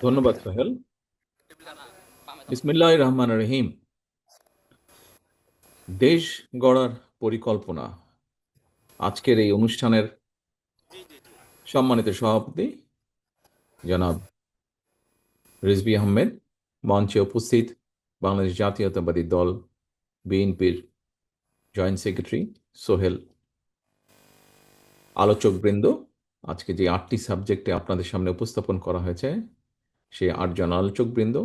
ধন্যবাদ সোহেল। বিসমিল্লাহির রহমানির রহিম। দেশ গড়ার পরিকল্পনা, আজকের এই অনুষ্ঠানের সম্মানিত সভাপতি জনাব রিজভী আহমেদ, মঞ্চে উপস্থিত বাংলাদেশ জাতীয়তাবাদী দল বিএনপির জয়েন্ট সেক্রেটারি সোহেল, আলোচকবৃন্দ, আজকে যে ৮টি সাবজেক্টে আপনাদের সামনে উপস্থাপন করা হয়েছে সেই ৮জন আলোচকবৃন্দ,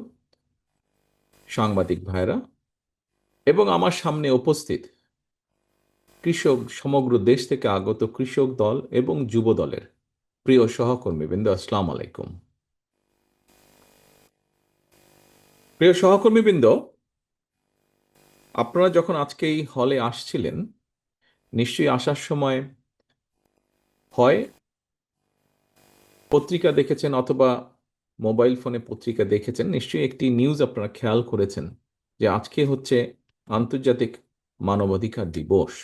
সাংবাদিক ভাইরা এবং আমার সামনে উপস্থিত কৃষক, সমগ্র দেশ থেকে আগত কৃষক দল এবং যুব দলের প্রিয় সহকর্মীবৃন্দ, আসসালামু আলাইকুম। প্রিয় সহকর্মীবৃন্দ, আপনারা যখন আজকে এই হলে আসছিলেন, নিশ্চয়ই আসার সময় হয় পত্রিকা দেখেছেন অথবা মোবাইল ফোনে পত্রিকা দেখেছেন। নিশ্চয়ই একটি নিউজ আপনারা খেয়াল করেছেন যে আজকে হচ্ছে আন্তর্জাতিক মানবাধিকার দিবস।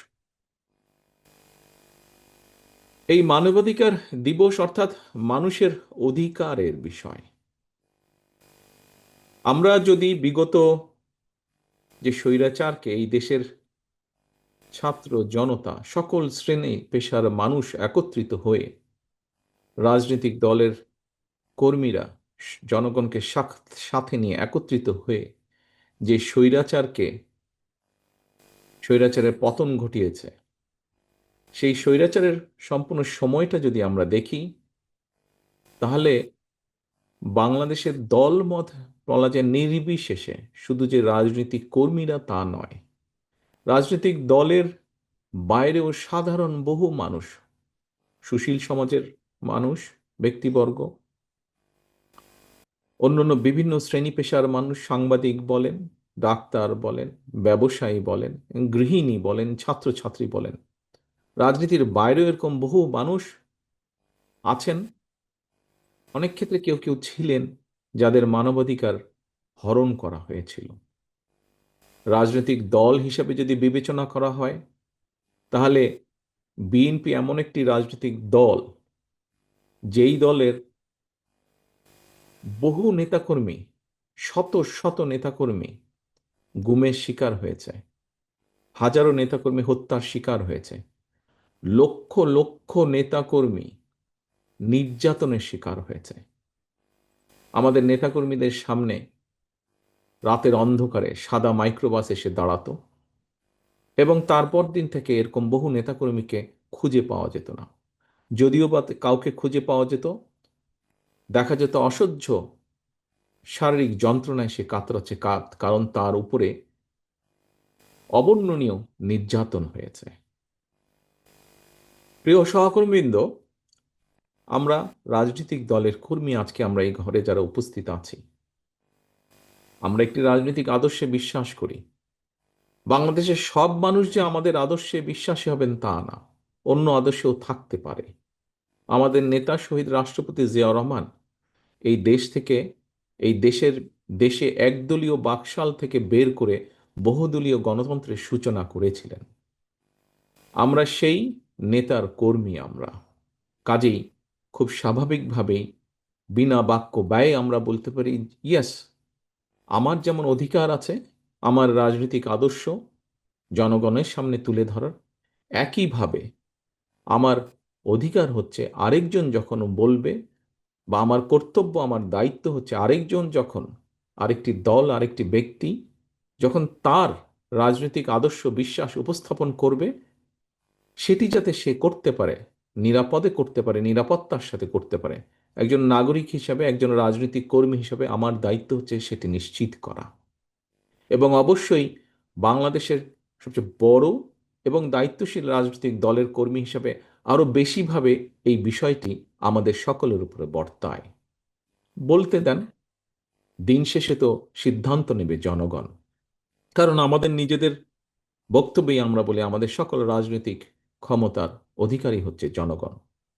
এই মানবাধিকার দিবস অর্থাৎ মানুষের অধিকারের বিষয়। আমরা যদি বিগত যে স্বৈরাচারকে এই দেশের ছাত্র জনতা, সকল শ্রেণী পেশার মানুষ একত্রিত হয়ে, রাজনৈতিক দলের কর্মীরা জনগণকে সাথে নিয়ে একত্রিত হয়ে যে স্বৈরাচারের পতন ঘটিয়েছে, সেই স্বৈরাচারের সম্পূর্ণ সময়টা যদি আমরা দেখি, তাহলে বাংলাদেশের দলমত বলা যায় নির্বিশেষে, শুধু যে রাজনৈতিক কর্মীরা তা নয়, রাজনৈতিক দলের বাইরেও সাধারণ বহু মানুষ, সুশীল সমাজের মানুষ, ব্যক্তিবর্গ, অন্যান্য বিভিন্ন শ্রেণী পেশার মানুষ, সাংবাদিক বলেন, ডাক্তার বলেন, ব্যবসায়ী বলেন, গৃহিণী বলেন, ছাত্রছাত্রী বলেন, রাজনীতির বাইরেও এরকম বহু মানুষ আছেন। অনেক ক্ষেত্রে কেউ কেউ ছিলেন যাদের মানবাধিকার হরণ করা হয়েছিল। রাজনৈতিক দল হিসাবে যদি বিবেচনা করা হয়, তাহলে বিএনপি এমন একটি রাজনৈতিক দল, যেই দলের বহু নেতাকর্মী, শত শত নেতাকর্মী গুমের শিকার হয়েছে, হাজারো নেতাকর্মী হত্যার শিকার হয়েছে, লক্ষ লক্ষ নেতাকর্মী নির্যাতনের শিকার হয়েছে। আমাদের নেতাকর্মীদের সামনে রাতের অন্ধকারে সাদা মাইক্রোবাস এসে দাঁড়াতো এবং তারপর দিন থেকে এরকম বহু নেতাকর্মীকে খুঁজে পাওয়া যেত না। যদিও বা কাউকে খুঁজে পাওয়া যেত, দেখা যেত অসহ্য শারীরিক যন্ত্রণায় সে কাতরাচ্ছে, কারণ তার উপরে অবর্ণনীয় নির্যাতন হয়েছে। প্রিয় সহকর্মীবৃন্দ, আমরা রাজনৈতিক দলের কর্মী, আজকে আমরা এই ঘরে যারা উপস্থিত আছি, আমরা একটি রাজনৈতিক আদর্শে বিশ্বাস করি। বাংলাদেশের সব মানুষ যে আমাদের আদর্শে বিশ্বাসী হবেন তা না, অন্য আদর্শেও থাকতে পারে। আমাদের নেতা শহীদ রাষ্ট্রপতি জিয়াউর রহমান এই দেশ থেকে, এই দেশে একদলীয় বাকশাল থেকে বের করে বহুদলীয় গণতন্ত্রের সূচনা করেছিলেন। আমরা সেই নেতার কর্মী। আমরা কাজেই খুব স্বাভাবিকভাবেই বিনা বাক্য ব্যয়ে আমরা বলতে পারি, ইয়েস, আমার যেমন অধিকার আছে আমার রাজনৈতিক আদর্শ জনগণের সামনে তুলে ধরার, একইভাবে আমার অধিকার হচ্ছে আরেকজন যখন বলবে, বা আমার কর্তব্য, আমার দায়িত্ব হচ্ছে আরেকজন যখন, আরেকটি দল, আরেকটি ব্যক্তি যখন তার রাজনৈতিক আদর্শ বিশ্বাস উপস্থাপন করবে, সেটি যাতে সে করতে পারে, নিরাপদে করতে পারে, নিরাপত্তার সাথে করতে পারে, একজন নাগরিক হিসাবে, একজন রাজনৈতিক কর্মী হিসাবে আমার দায়িত্ব হচ্ছে সেটি নিশ্চিত করা। এবং অবশ্যই বাংলাদেশের সবচেয়ে বড় এবং দায়িত্বশীল রাজনৈতিক দলের কর্মী হিসাবে আরও বেশিভাবে এই বিষয়টি আমাদের সকলের উপরে বর্তায়। বলতে দেন, দিন শেষে তো সিদ্ধান্ত নেবে জনগণ, কারণ আমাদের নিজেদের বক্তব্যেই আমরা বলি আমাদের সকল রাজনৈতিক ক্ষমতার অধিকারী হচ্ছে জনগণ।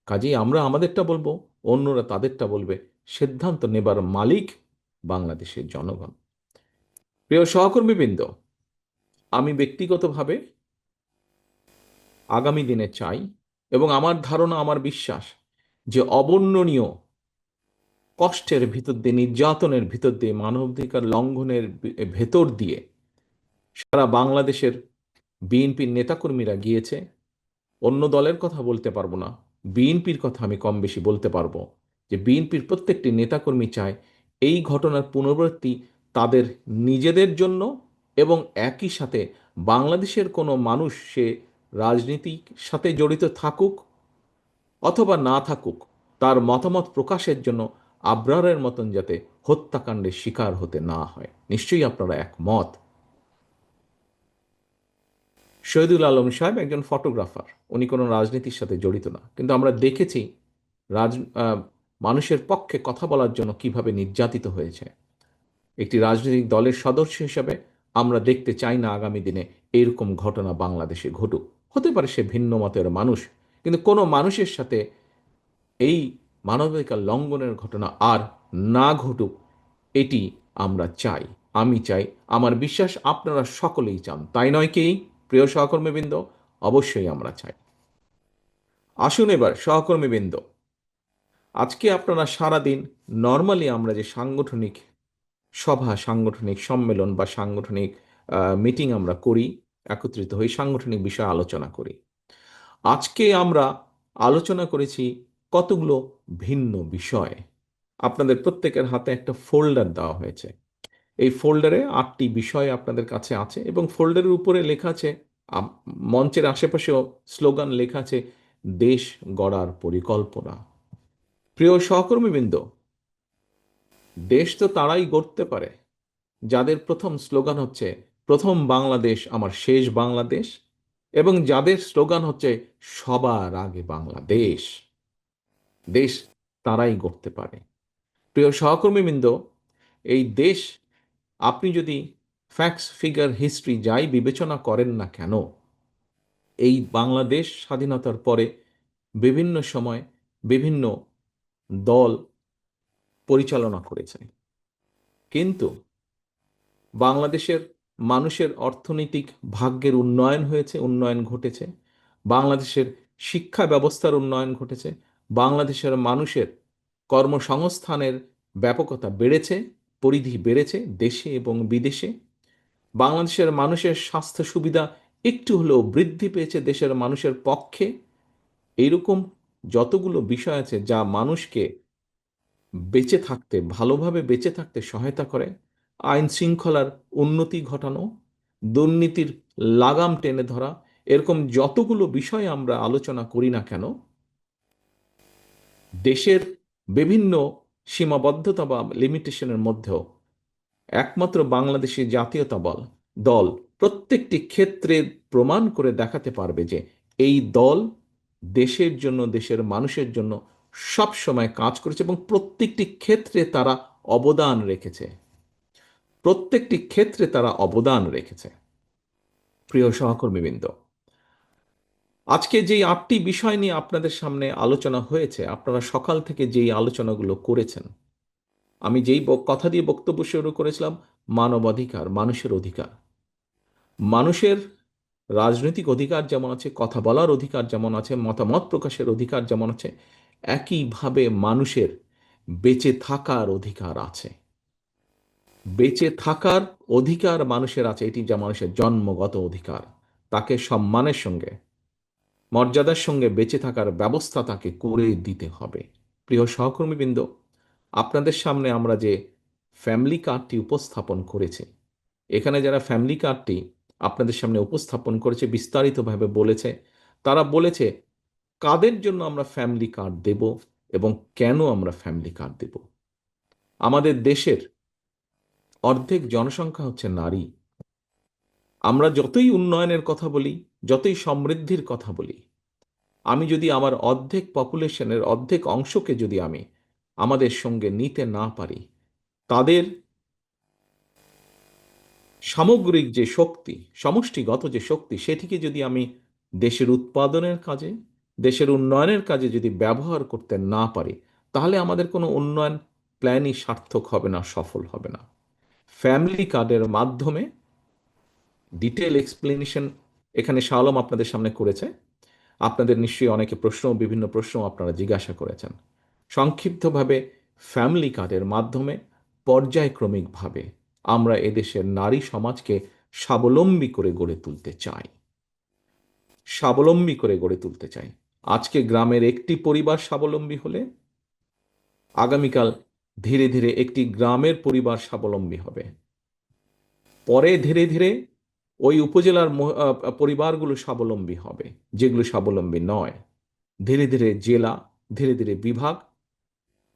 কাজেই আমরা আমাদেরটা বলবো, অন্যরা তাদেরটা বলবে, সিদ্ধান্ত নেবার মালিক বাংলাদেশের জনগণ। প্রিয় সহকর্মীবৃন্দ, আমি ব্যক্তিগতভাবে আগামী দিনে চাই, এবং আমার ধারণা, আমার বিশ্বাস যে অবর্ণনীয় কষ্টের ভিতর দিয়ে, নির্যাতনের ভিতর দিয়ে, মানবাধিকার লঙ্ঘনের ভেতর দিয়ে সারা বাংলাদেশের বিএনপির নেতাকর্মীরা গিয়েছে। অন্য দলের কথা বলতে পারবো না, বিএনপির কথা আমি কম বেশি বলতে পারবো যে বিএনপির প্রত্যেকটি নেতাকর্মী চায় এই ঘটনার পুনরাবৃত্তি তাদের নিজেদের জন্য, এবং একই সাথে বাংলাদেশের কোনো মানুষ, সে রাজনীতির সাথে জড়িত থাকুক অথবা না থাকুক, তার মতামত প্রকাশের জন্য আবরারের মতন যাতে হত্যাকাণ্ডের শিকার হতে না হয়। নিশ্চয়ই আপনারা একমত। শহীদুল আলম সাহেব একজন ফটোগ্রাফার, উনি কোনো রাজনীতির সাথে জড়িত না, কিন্তু আমরা দেখেছি রাজ আহ, মানুষের পক্ষে কথা বলার জন্য কিভাবে নির্যাতিত হয়েছে। একটি রাজনৈতিক দলের সদস্য হিসেবে আমরা দেখতে চাই না আগামী দিনে এরকম ঘটনা বাংলাদেশে ঘটুক। হতে পারে সে ভিন্ন মতের মানুষ, কিন্তু কোনো মানুষের সাথে এই মানবাধিকার লঙ্ঘনের ঘটনা আর না ঘটুক, এটি আমরা চাই, আমি চাই, আমার বিশ্বাস আপনারা সকলেই চান, তাই নয় কি প্রিয় সহকর্মীবৃন্দ? অবশ্যই আমরা চাই। আসুন এবার সহকর্মীবৃন্দ, আজকে আপনারা সারাদিন নর্মালি আমরা যে সাংগঠনিক সভা, সাংগঠনিক সম্মেলন বা সাংগঠনিক মিটিং আমরা করি, একত্রিত হই, সাংগঠনিক বিষয়ে আলোচনা করি। আজকে আমরা আলোচনা করেছি কতগুলো ভিন্ন বিষয়। আপনাদের প্রত্যেকের হাতে একটা ফোল্ডার দেওয়া হয়েছে। এই ফোল্ডারে 8টি বিষয় আপনাদের কাছে আছে, এবং ফোল্ডারের উপরে লেখা আছে, মঞ্চের আশেপাশেও স্লোগান লেখা আছে, দেশ গড়ার পরিকল্পনা। প্রিয় সহকর্মীবৃন্দ, দেশ তো তারাই গড়তে পারে যাদের প্রথম স্লোগান হচ্ছে, প্রথম বাংলাদেশ আমার শেষ বাংলাদেশ, এবং যাদের স্লোগান হচ্ছে সবার আগে বাংলাদেশ। দেশ তারাই গড়তে পারে। প্রিয় সহকর্মীবৃন্দ, এই দেশ, আপনি যদি ফ্যাক্টস, ফিগার, হিস্ট্রি যাই বিবেচনা করেন না কেন, এই বাংলাদেশ স্বাধীনতার পরে বিভিন্ন সময় বিভিন্ন দল পরিচালনা করেছে, কিন্তু বাংলাদেশের মানুষের অর্থনৈতিক ভাগ্যের উন্নয়ন হয়েছে, উন্নয়ন ঘটেছে। বাংলাদেশের শিক্ষা ব্যবস্থার উন্নয়ন ঘটেছে। বাংলাদেশের মানুষের কর্মসংস্থানের ব্যাপকতা বেড়েছে, পরিধি বেড়েছে দেশে এবং বিদেশে। বাংলাদেশের মানুষের স্বাস্থ্য সুবিধা একটু হলেও বৃদ্ধি পেয়েছে দেশের মানুষের পক্ষে। এইরকম যতগুলো বিষয় আছে যা মানুষকে বেঁচে থাকতে, ভালোভাবে বেঁচে থাকতে সহায়তা করে, আইন শৃঙ্খলার উন্নতি ঘটানো, দুর্নীতির লাগাম টেনে ধরা, এরকম যতগুলো বিষয় আমরা আলোচনা করি না কেন, দেশের বিভিন্ন সীমাবদ্ধতা বা লিমিটেশনের মধ্যেও একমাত্র বাংলাদেশি জাতীয়তাবাদ দল প্রত্যেকটি ক্ষেত্রে প্রমাণ করে দেখাতে পারবে যে এই দল দেশের জন্য, দেশের মানুষের জন্য সব সময় কাজ করেছে, এবং প্রত্যেকটি ক্ষেত্রে তারা অবদান রেখেছে, প্রত্যেকটি ক্ষেত্রে তারা অবদান রেখেছে। প্রিয় সহকর্মীবৃন্দ, আজকে যেই 8টি বিষয় নিয়ে আপনাদের সামনে আলোচনা হয়েছে, আপনারা সকাল থেকে যেই আলোচনাগুলো করেছেন, আমি যেই কথা দিয়ে বক্তব্য শুরু করেছিলাম, মানবাধিকার, মানুষের অধিকার, মানুষের রাজনৈতিক অধিকার যেমন আছে, কথা বলার অধিকার যেমন আছে, মতামত প্রকাশের অধিকার যেমন আছে, একইভাবে মানুষের বেঁচে থাকার অধিকার আছে। বেঁচে থাকার অধিকার মানুষের আছে, এটি যা মানুষের জন্মগত অধিকার। তাকে সম্মানের সঙ্গে, মর্যাদার সঙ্গে বেঁচে থাকার ব্যবস্থা তাকে করে দিতে হবে। প্রিয় সহকর্মীবৃন্দ, আপনাদের সামনে আমরা যে ফ্যামিলি কার্ডটি উপস্থাপন করেছি, এখানে যারা ফ্যামিলি কার্ডটি আপনাদের সামনে উপস্থাপন করেছে, বিস্তারিতভাবে বলেছে, তারা বলেছে কাদের জন্য আমরা ফ্যামিলি কার্ড দেব এবং কেন আমরা ফ্যামিলি কার্ড দেব। আমাদের দেশের অর্ধেক জনসংখ্যা হচ্ছে নারী। আমরা যতই উন্নয়নের কথা বলি, যতই সমৃদ্ধির কথা বলি, আমি যদি আমার অর্ধেক পপুলেশনের অর্ধেক অংশকে যদি আমি আমাদের সঙ্গে নিতে না পারি, তাদের সামগ্রিক যে শক্তি, সমষ্টিগত যে শক্তি, সেটিকে যদি আমি দেশের উৎপাদনের কাজে, দেশের উন্নয়নের কাজে যদি ব্যবহার করতে না পারি, তাহলে আমাদের কোনো উন্নয়ন প্ল্যানই সার্থক হবে না, সফল হবে না। ফ্যামিলি কার্ডের মাধ্যমে ডিটেল এক্সপ্লেনেশন এখানে শালম আপনাদের সামনে করেছে। আপনাদের নিশ্চয়ই অনেকে বিভিন্ন প্রশ্ন আপনারা জিজ্ঞাসা করেছেন। সংক্ষিপ্তভাবে ফ্যামিলি কার্ডের মাধ্যমে পর্যায়ক্রমিকভাবে আমরা এদেশের নারী সমাজকে স্বাবলম্বী করে গড়ে তুলতে চাই। স্বাবলম্বী করে গড়ে তুলতে চাই। আজকে গ্রামের একটি পরিবার স্বাবলম্বী হলে আগামীকাল ধীরে ধীরে একটি গ্রামের পরিবার স্বাবলম্বী হবে। পরে ধীরে ধীরে ওই উপজেলার পরিবারগুলো স্বাবলম্বী হবে, যেগুলো স্বাবলম্বী নয়। ধীরে ধীরে জেলা, ধীরে ধীরে বিভাগ,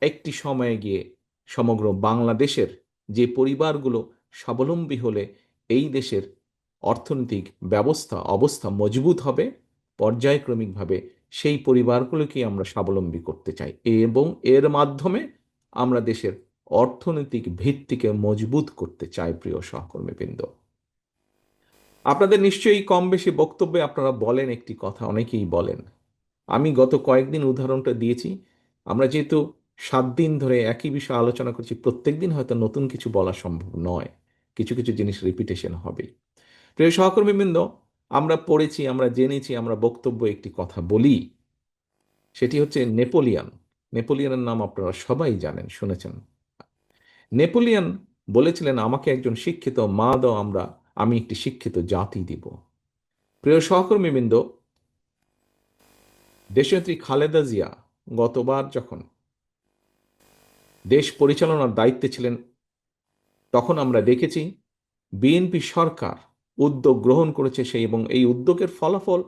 একটি সময়ে গিয়ে সমগ্র বাংলাদেশের যে পরিবারগুলো স্বাবলম্বী হলে এই দেশের অর্থনৈতিক অবস্থা মজবুত হবে। পর্যায়ক্রমিকভাবে সেই পরিবারগুলোকে আমরা স্বাবলম্বী করতে চাই এবং এর মাধ্যমে আমরা দেশের অর্থনৈতিক ভিত্তিকে মজবুত করতে চাই। প্রিয় সহকর্মীবৃন্দ, আপনাদের নিশ্চয়ই কম বেশি বক্তব্যে আপনারা বলেন একটি কথা, অনেকেই বলেন, আমি গত কয়েকদিন উদাহরণটা দিয়েছি। আমরা যেহেতু 7 দিন ধরে একই বিষয়ে আলোচনা করছি, প্রত্যেক দিন হয়তো নতুন কিছু বলা সম্ভব নয়, কিছু কিছু জিনিস রিপিটেশন হবে। প্রিয় সহকর্মীবৃন্দ, আমরা পড়েছি, আমরা জেনেছি, আমরা বক্তব্য একটি কথা বলি, সেটি হচ্ছে নেপোলিয়ন। নেপোলিয়নের নাম আপনারা সবাই জানেন, শুনেছেন। নেপোলিয়ন বলেছিলেন, আমাকে একজন শিক্ষিত মা দাও, আমি একটি শিক্ষিত জাতি দিব। প্রিয় সহকর্মীবৃন্দ, দেশনেত্রী খালেদা জিয়া গতবার যখন দেশ পরিচালনার দায়িত্বে ছিলেন, তখন আমরা দেখেছি বিএনপি সরকার উদ্যোগ গ্রহণ করেছে এবং এই উদ্যোগের ফলাফল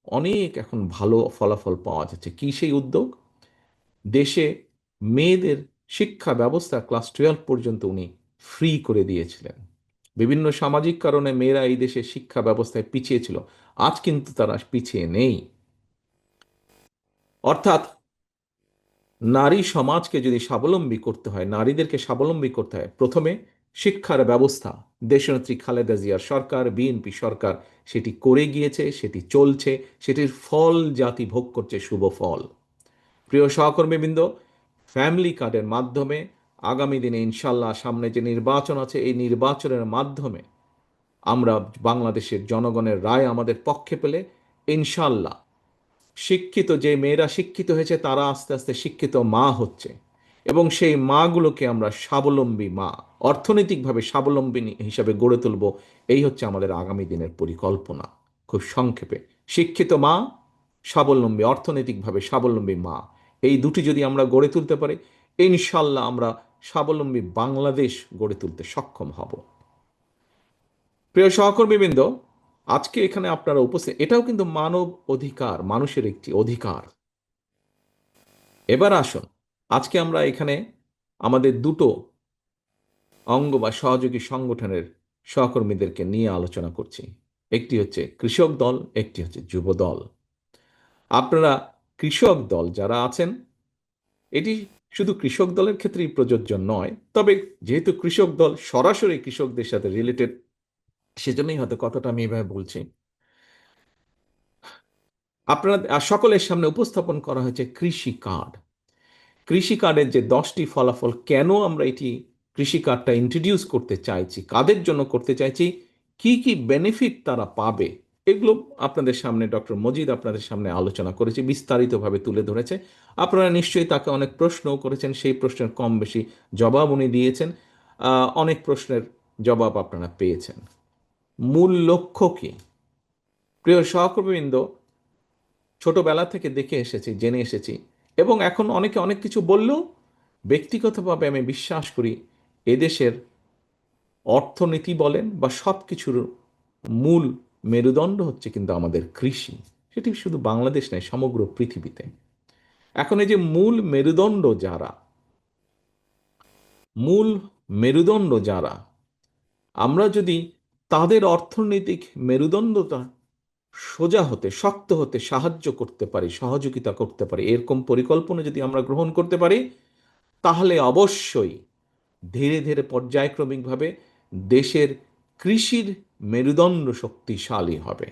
অনেক এখন ভালো ফলাফল পাওয়া যাচ্ছে। কি সেই উদ্যোগ? দেশে মেয়েদের শিক্ষা ব্যবস্থা ক্লাস 12 পর্যন্ত উনি ফ্রি করে দিয়েছিলেন। বিভিন্ন সামাজিক কারণে মেয়েরা এই দেশে শিক্ষা ব্যবস্থায় পিছিয়ে ছিল, আজ কিন্তু তারা পিছিয়ে নেই। অর্থাৎ নারী সমাজকে যদি স্বাবলম্বী করতে হয়, নারীদেরকে স্বাবলম্বী করতে হয়, প্রথমে শিক্ষার ব্যবস্থা দেশনেত্রী খালেদা জিয়ার সরকার, বিএনপি সরকার সেটি করে গিয়েছে, সেটি চলছে, সেটির ফল জাতি ভোগ করছে, শুভ ফল। প্রিয় সহকর্মীবৃন্দ, ফ্যামিলি কার্ডের মাধ্যমে আগামী দিনে ইনশাল্লাহ সামনে যে নির্বাচন আছে, এই নির্বাচনের মাধ্যমে আমরা বাংলাদেশের জনগণের রায় আমাদের পক্ষে পেলে ইনশাল্লাহ শিক্ষিত যে মেয়েরা শিক্ষিত হয়েছে তারা আস্তে আস্তে শিক্ষিত মা হচ্ছে এবং সেই মাগুলোকে আমরা স্বাবলম্বী মা, অর্থনৈতিকভাবে স্বাবলম্বী হিসাবে গড়ে তুলব। এই হচ্ছে আমাদের আগামী দিনের পরিকল্পনা। খুব সংক্ষেপে, শিক্ষিত মা, স্বাবলম্বী, অর্থনৈতিকভাবে স্বাবলম্বী মা, এই দুটি যদি আমরা গড়ে তুলতে পারি, ইনশাল্লাহ আমরা স্বাবলম্বী বাংলাদেশ গড়ে তুলতে সক্ষম হব। প্রিয় সহকর্মীবৃন্দ, আজকে এখানে আপনারা উপস্থিত, এটাও কিন্তু মানব অধিকার, মানুষের একটি অধিকার। এবার আসুন, আজকে আমরা এখানে আমাদের দুটো অঙ্গ বা সহযোগী সংগঠনের সহকর্মীদেরকে নিয়ে আলোচনা করছি। একটি হচ্ছে কৃষক দল, একটি হচ্ছে যুব দল। আপনারা কৃষক দল যারা আছেন, এটি শুধু কৃষক দলের ক্ষেত্রেই প্রযোজ্য নয়, তবে যেহেতু কৃষক দল সরাসরি কৃষকদের সাথে রিলেটেড, সেজন্যই হয়তো কথাটা আমি এভাবে বলছি। আপনারা সকলের সামনে উপস্থাপন করা হয়েছে কৃষি কার্ড। কৃষি কার্ডের যে 10টি ফলাফল, কেন আমরা এটি কৃষি কার্ডটা ইন্ট্রোডিউস করতে চাইছি, কাদের জন্য করতে চাইছি, কি কি বেনিফিট তারা পাবে, এগুলো আপনাদের সামনে ডক্টর মজিদ আপনাদের সামনে আলোচনা করেছে, বিস্তারিতভাবে তুলে ধরেছে। আপনারা নিশ্চয়ই তাকে অনেক প্রশ্নও করেছেন, সেই প্রশ্নের কম বেশি জবাব উনি দিয়েছেন। অনেক প্রশ্নের জবাব আপনারা পেয়েছেন। মূল লক্ষ্য কি? প্রিয় সহকর্মীবৃন্দ, ছোটবেলা থেকে দেখে এসেছি, জেনে এসেছি এবং এখন অনেকে অনেক কিছু বললেও ব্যক্তিগতভাবে আমি বিশ্বাস করি এদেশের অর্থনীতি বলেন বা সব কিছুর মূল মেরুদণ্ড হচ্ছে কিন্তু আমাদের কৃষি। সেটি শুধু বাংলাদেশ নয়, সমগ্র পৃথিবীতে। এখন এই যে মূল মেরুদণ্ড যারা, আমরা যদি তাদের অর্থনৈতিক মেরুদণ্ডটা সোজা হতে, শক্ত হতে সাহায্য করতে পারি, সহযোগিতা করতে পারি, এরকম পরিকল্পনা যদি আমরা গ্রহণ করতে পারি, তাহলে অবশ্যই ধীরে ধীরে পর্যায়ক্রমিকভাবে দেশের কৃষির মেরুদণ্ড শক্তিশালী হবে।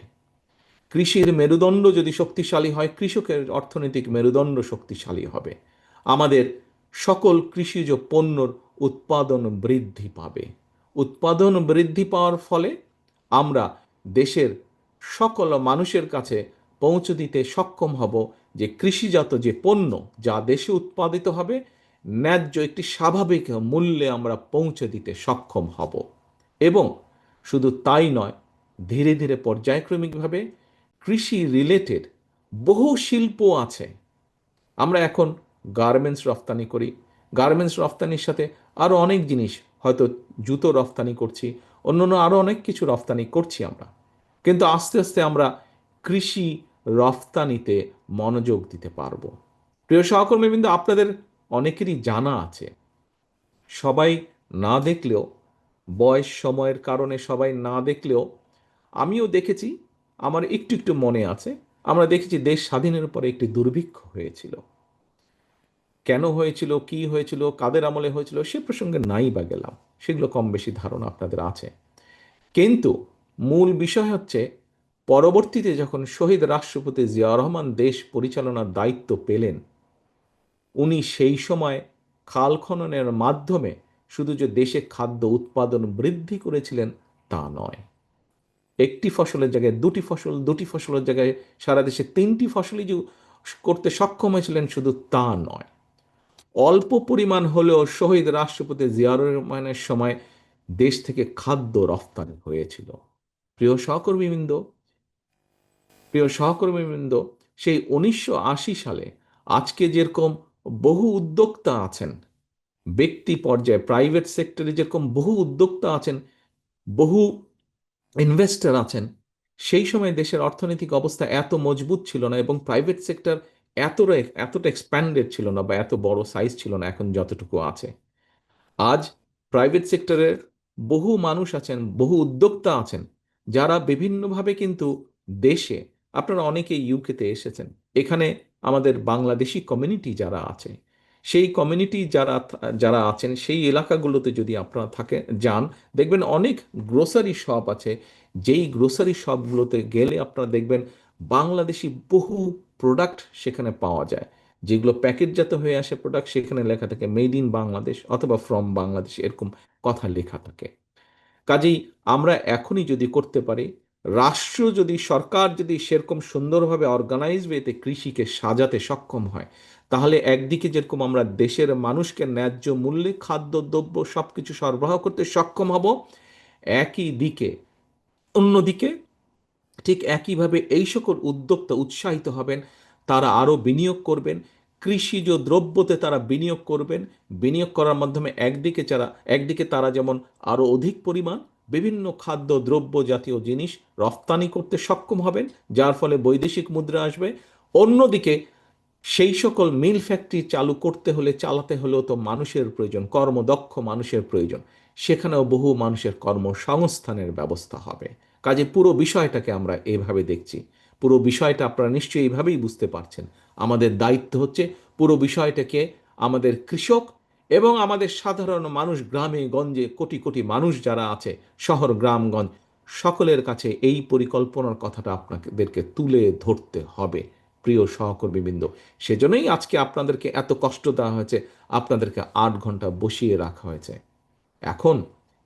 কৃষির মেরুদণ্ড যদি শক্তিশালী হয়, কৃষকের অর্থনৈতিক মেরুদণ্ড শক্তিশালী হবে। আমাদের সকল কৃষিজ পণ্যর উৎপাদন বৃদ্ধি পাবে। উৎপাদন বৃদ্ধি পাওয়ার ফলে আমরা দেশের সকল মানুষের কাছে পৌঁছে দিতে সক্ষম হব যে কৃষিজাত যে পণ্য যা দেশে উৎপাদিত হবে, ন্যায্য একটি স্বাভাবিক মূল্যে আমরা পৌঁছে দিতে সক্ষম হব। এবং শুধু তাই নয়, ধীরে ধীরে পর্যায়ক্রমিকভাবে কৃষি রিলেটেড বহু শিল্প আছে। আমরা এখন গার্মেন্টস রফতানি করি, গার্মেন্টস রফতানির সাথে আরও অনেক জিনিস, হয়তো জুতো রফতানি করছি, অন্যান্য আরও অনেক কিছু রফতানি করছি আমরা। কিন্তু আস্তে আস্তে আমরা কৃষি রফতানিতে মনোযোগ দিতে পারবো। প্রিয় সহকর্মীবৃন্দ, আপনাদের অনেকেরই জানা আছে, সবাই না দেখলেও, বয়স সময়ের কারণে সবাই না দেখলেও আমিও দেখেছি, আমার একটু একটু মনে আছে, আমরা দেখেছি দেশ স্বাধীনের পরে একটি দুর্ভিক্ষ হয়েছিল। কেন হয়েছিল, কি হয়েছিল, কাদের আমলে হয়েছিল, সে প্রসঙ্গে নাই বা গেলাম, সেগুলো কম বেশি ধারণা আপনাদের আছে। কিন্তু মূল বিষয় হচ্ছে, পরবর্তীতে যখন শহীদ রাষ্ট্রপতি জিয়াউর রহমান দেশ পরিচালনার দায়িত্ব পেলেন, উনি সেই সময় খাল খননের মাধ্যমে শুধু যে দেশে খাদ্য উৎপাদন বৃদ্ধি করেছিলেন তা নয়, একটি ফসলের জায়গায় দুটি ফসল, দুটি ফসলের জায়গায় সারা দেশে তিনটি ফসলই যে করতে সক্ষম হয়েছিলেন শুধু তা নয়, অল্প পরিমাণ হলেও শহীদ রাষ্ট্রপতি জিয়াউর রহমানের সময় দেশ থেকে খাদ্য রফতানি হয়েছিল। প্রিয় সহকর্মীবৃন্দ, প্রিয় সহকর্মীবৃন্দ, সেই 1980 সালে আজকে যেরকম বহু উদ্যোক্তা আছেন, ব্যক্তি পর্যায়ে প্রাইভেট সেক্টরে যেরকম বহু উদ্যোক্তা আছেন, বহু ইনভেস্টর আছেন, সেই সময় দেশের অর্থনৈতিক অবস্থা এত মজবুত ছিল না এবং প্রাইভেট সেক্টর এতটা এতটা এক্সপ্যান্ডেড ছিল না বা এত বড় সাইজ ছিল না এখন যতটুকু আছে। আজ প্রাইভেট সেক্টরের বহু মানুষ আছেন, বহু উদ্যোক্তা আছেন, যারা বিভিন্নভাবে কিন্তু দেশে, আপনারা অনেকে ইউকেতে এসেছেন, এখানে আমাদের বাংলাদেশি কমিউনিটি যারা আছে, সেই কমিউনিটি যারা যারা আছেন সেই এলাকাগুলোতে যদি আপনারা যান, দেখবেন অনেক গ্রোসারি শপ আছে। যেই গ্রোসারি শপগুলোতে গেলে আপনারা দেখবেন বাংলাদেশি বহু প্রোডাক্ট সেখানে পাওয়া যায়। যেগুলো প্যাকেটজাত হয়ে আসে প্রোডাক্ট, সেখানে লেখা থাকে মেড ইন বাংলাদেশ অথবা ফ্রম বাংলাদেশ, এরকম কথা লেখা থাকে। কাজেই আমরা এখনই যদি করতে পারি, রাষ্ট্র যদি, সরকার যদি সেরকম সুন্দরভাবে অর্গানাইজ ওয়েতে কৃষিকে সাজাতে সক্ষম হয়, তাহলে একদিকে যেরকম আমরা দেশের মানুষকে ন্যায্য মূল্যে খাদ্যদ্রব্য সব কিছু সরবরাহ করতে সক্ষম হব, একই দিকে, অন্যদিকে ঠিক একইভাবে এই সকল উদ্যোক্তা উৎসাহিত হবেন, তারা আরও বিনিয়োগ করবেন, কৃষিজ দ্রব্যতে তারা বিনিয়োগ করবেন। বিনিয়োগ করার মাধ্যমে একদিকে তারা যেমন আরও অধিক পরিমাণ বিভিন্ন খাদ্য দ্রব্য জাতীয় জিনিস রফতানি করতে সক্ষম হবেন, যার ফলে বৈদেশিক মুদ্রা আসবে। অন্যদিকে সেই সকল মিল ফ্যাক্টরি চালু করতে হলে, চালাতে হলেও তো মানুষের প্রয়োজন, কর্মদক্ষ মানুষের প্রয়োজন, সেখানেও বহু মানুষের কর্মসংস্থানের ব্যবস্থা হবে। কাজে পুরো বিষয়টাকে আমরা এভাবে দেখছি। পুরো বিষয়টা আপনারা নিশ্চয়ই এইভাবেই বুঝতে পারছেন। আমাদের দায়িত্ব হচ্ছে পুরো বিষয়টাকে আমাদের কৃষক এবং আমাদের সাধারণ মানুষ, গ্রামে গঞ্জে কোটি কোটি মানুষ যারা আছে, শহর গ্রামগঞ্জ, সকলের কাছে এই পরিকল্পনার কথাটা আপনাদেরকে তুলে ধরতে হবে। প্রিয় সহকর্মীবৃন্দ, সেজন্যই আজকে আপনাদেরকে এত কষ্ট দেওয়া হয়েছে, আপনাদেরকে 8 ঘন্টা বসিয়ে রাখা হয়েছে। এখন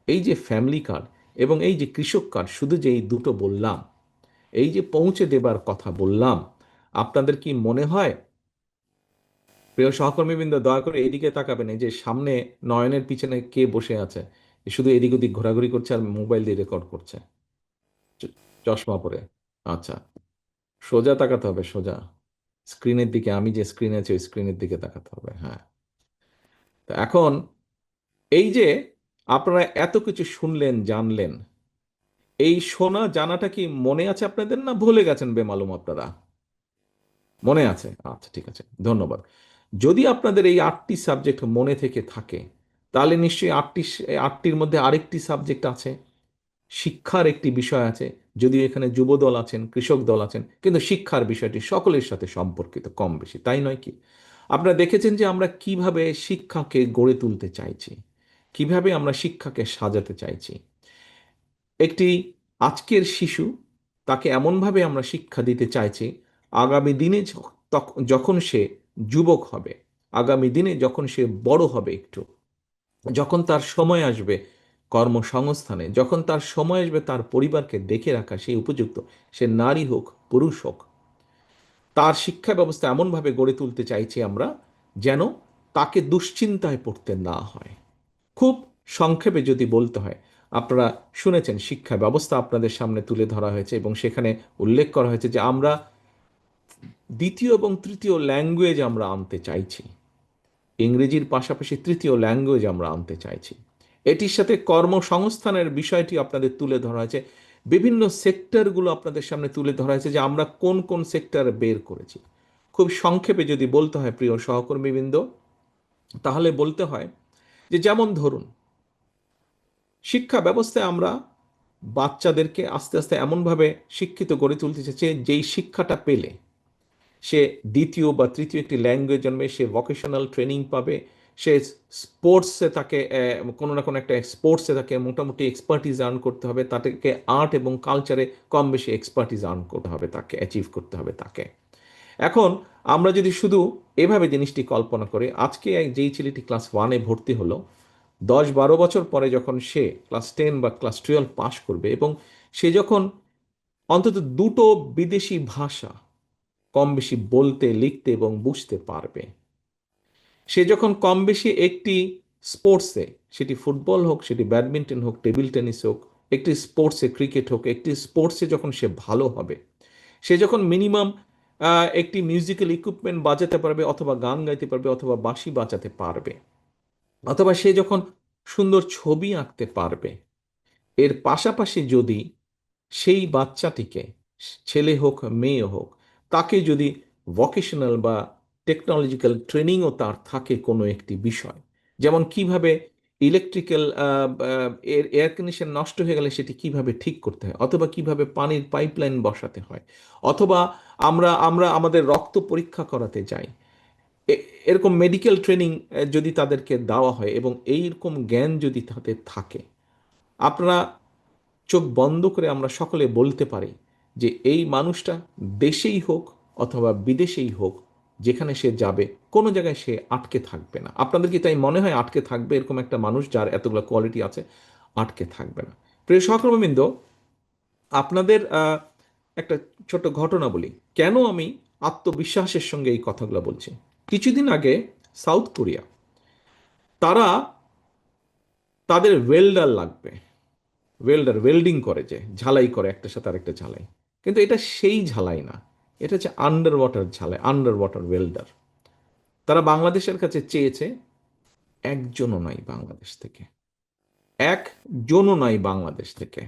এই যে ফ্যামিলি কার্ড এবং এই যে কৃষক কার্ড, শুধু যে এই দুটো বললাম, এই যে পৌঁছে দেবার কথা বললাম, আপনাদের কি মনে হয়, প্রিয় সহকর্মীবৃন্দ, দয়া করে এইদিকে তাকাবেন, এই যে সামনে নয়নের পিছনে কে বসে আছে, শুধু এদিক ওদিক ঘোরাঘুরি করছে আর মোবাইল দিয়ে রেকর্ড করছে, চশমা পরে? আচ্ছা, সোজা তাকাতে হবে, সোজা স্ক্রিনের দিকে, আমি যে স্ক্রিনে আছি ওই স্ক্রিনের দিকে তাকাতে হবে। হ্যাঁ, তো এখন এই যে আপনারা এত কিছু শুনলেন, জানলেন, এই শোনা জানাটা কি মনে আছে আপনাদের, না ভুলে গেছেন বেমালুম আপনারা? মনে আছে? আচ্ছা, ঠিক আছে, ধন্যবাদ। যদি আপনাদের এই 8টি সাবজেক্ট মনে থেকে থাকে, তাহলে নিশ্চয়ই আটটির মধ্যে আরেকটি সাবজেক্ট আছে, শিক্ষার একটি বিষয় আছে। যদিও এখানে যুব দল আছেন, কৃষক দল আছেন, কিন্তু শিক্ষার বিষয়টি সকলের সাথে সম্পর্কিত কম বেশি, তাই নয় কি? আপনারা দেখেছেন যে আমরা কিভাবে শিক্ষাকে গড়ে তুলতে চাইছি, কিভাবে আমরা শিক্ষাকে সাজাতে চাইছি। একটি আজকের শিশু, তাকে এমনভাবে আমরা শিক্ষা দিতে চাইছি, আগামী দিনে যখন সে যুবক হবে, আগামী দিনে যখন সে বড় হবে একটু, যখন তার সময় আসবে কর্মসংস্থানে, যখন তার সময় আসবে তার পরিবারকে দেখে রাখা সেই উপযুক্ত, সে নারী হোক পুরুষ হোক, তার শিক্ষা ব্যবস্থা এমনভাবে গড়ে তুলতে চাইছি আমরা, যেন তাকে দুশ্চিন্তায় পড়তে না হয়। খুব সংক্ষেপে যদি বলতে হয়, আপনারা শুনেছেন শিক্ষা ব্যবস্থা আপনাদের সামনে তুলে ধরা হয়েছে এবং সেখানে উল্লেখ করা হয়েছে যে আমরা দ্বিতীয় এবং তৃতীয় ল্যাঙ্গুয়েজ আমরা আনতে চাইছি, ইংরেজির পাশাপাশি তৃতীয় ল্যাঙ্গুয়েজ আমরা আনতে চাইছি। এটির সাথে কর্মসংস্থানের বিষয়টি আপনাদের তুলে ধরা হয়েছে, বিভিন্ন সেক্টরগুলো আপনাদের সামনে তুলে ধরা হয়েছে যে আমরা কোন কোন সেক্টর বের করেছি। খুব সংক্ষেপে যদি বলতে হয় প্রিয় সহকর্মীবৃন্দ, তাহলে বলতে হয় যে যেমন ধরুন শিক্ষা ব্যবস্থায় আমরা বাচ্চাদেরকে আস্তে আস্তে এমনভাবে শিক্ষিত গড়ে তুলতে চাইছে যেই শিক্ষাটা পেলে সে দ্বিতীয় বা তৃতীয় একটি ল্যাঙ্গুয়েজ জন্মে, সে ভোকেশনাল ট্রেনিং পাবে, সে স্পোর্টসে তাকে কোনো না কোনো একটা স্পোর্টসে তাকে মোটামুটি এক্সপার্টিস আর্ন করতে হবে, তাদেরকে আর্ট এবং কালচারে কম বেশি এক্সপার্টিস আর্ন করতে হবে, তাকে অ্যাচিভ করতে হবে তাকে। এখন আমরা যদি শুধু এভাবে জিনিসটি কল্পনা করি, আজকে যেই ছেলেটি ক্লাস 1-এ ভর্তি হলো, 10-12 বছর পরে যখন সে ক্লাস 10 বা ক্লাস 12 পাশ করবে এবং সে যখন অন্তত দুটো বিদেশি ভাষা কম বেশি বলতে, লিখতে এবং বুঝতে পারবে, সে যখন কম বেশি একটি স্পোর্টসে, সেটি ফুটবল হোক, সেটি ব্যাডমিন্টন হোক, টেবিল টেনিস হোক, একটি স্পোর্টসে ক্রিকেট হোক, একটি স্পোর্টসে যখন সে ভালো হবে, সে যখন মিনিমাম একটি মিউজিক্যাল ইকুইপমেন্ট বাজাতে পারবে, অথবা গান গাইতে পারবে, অথবা বাঁশি বাজাতে পারবে, অথবা সে যখন সুন্দর ছবি আঁকতে পারবে, এর পাশাপাশি যদি সেই বাচ্চাটিকে, ছেলে হোক মেয়ে হোক, তাকে যদি ভোকেশনাল বা টেকনোলজিক্যাল ট্রেনিংও তার থাকে কোনো একটি বিষয়, যেমন কিভাবে ইলেকট্রিক্যাল এয়ার কন্ডিশন নষ্ট হয়ে গেলে সেটি কিভাবে ঠিক করতে হয়, অথবা কিভাবে পানির পাইপলাইন বসাতে হয়, অথবা আমরা আমরা আমাদের রক্ত পরীক্ষা করাতে যাই, এরকম মেডিকেল ট্রেনিং যদি তাদেরকে দেওয়া হয় এবং এইরকম জ্ঞান যদি তাদের থাকে, আপনারা চোখ বন্ধ করে আমরা সকলে বলতে পারি যে এই মানুষটা দেশেই হোক অথবা বিদেশেই হোক, যেখানে সে যাবে কোনো জায়গায় সে আটকে থাকবে না। আপনাদের কি তাই মনে হয় আটকে থাকবে এরকম একটা মানুষ যার এতগুলো কোয়ালিটি আছে? আটকে থাকবে না। প্রিয় সহকর্মীবৃন্দ, আপনাদের একটা ছোট ঘটনা বলি, কেন আমি আত্মবিশ্বাসের সঙ্গে এই কথাগুলো বলছি। কিছুদিন আগে সাউথ কোরিয়া, তারা তাদের ওয়েল্ডার লাগবে, ওয়েল্ডিং করে, যে ঝালাই করে একটার সাথে আরেকটা ঝালাই, কিন্তু এটা সেই ঝালাই না, এটা হচ্ছে আন্ডার ওয়াটার ঝালাই, আন্ডার ওয়াটার ওয়েল্ডার। তারা বাংলাদেশের কাছে চেয়েছে, একজনও নাই বাংলাদেশ থেকে, একজনও নাই বাংলাদেশ থেকে।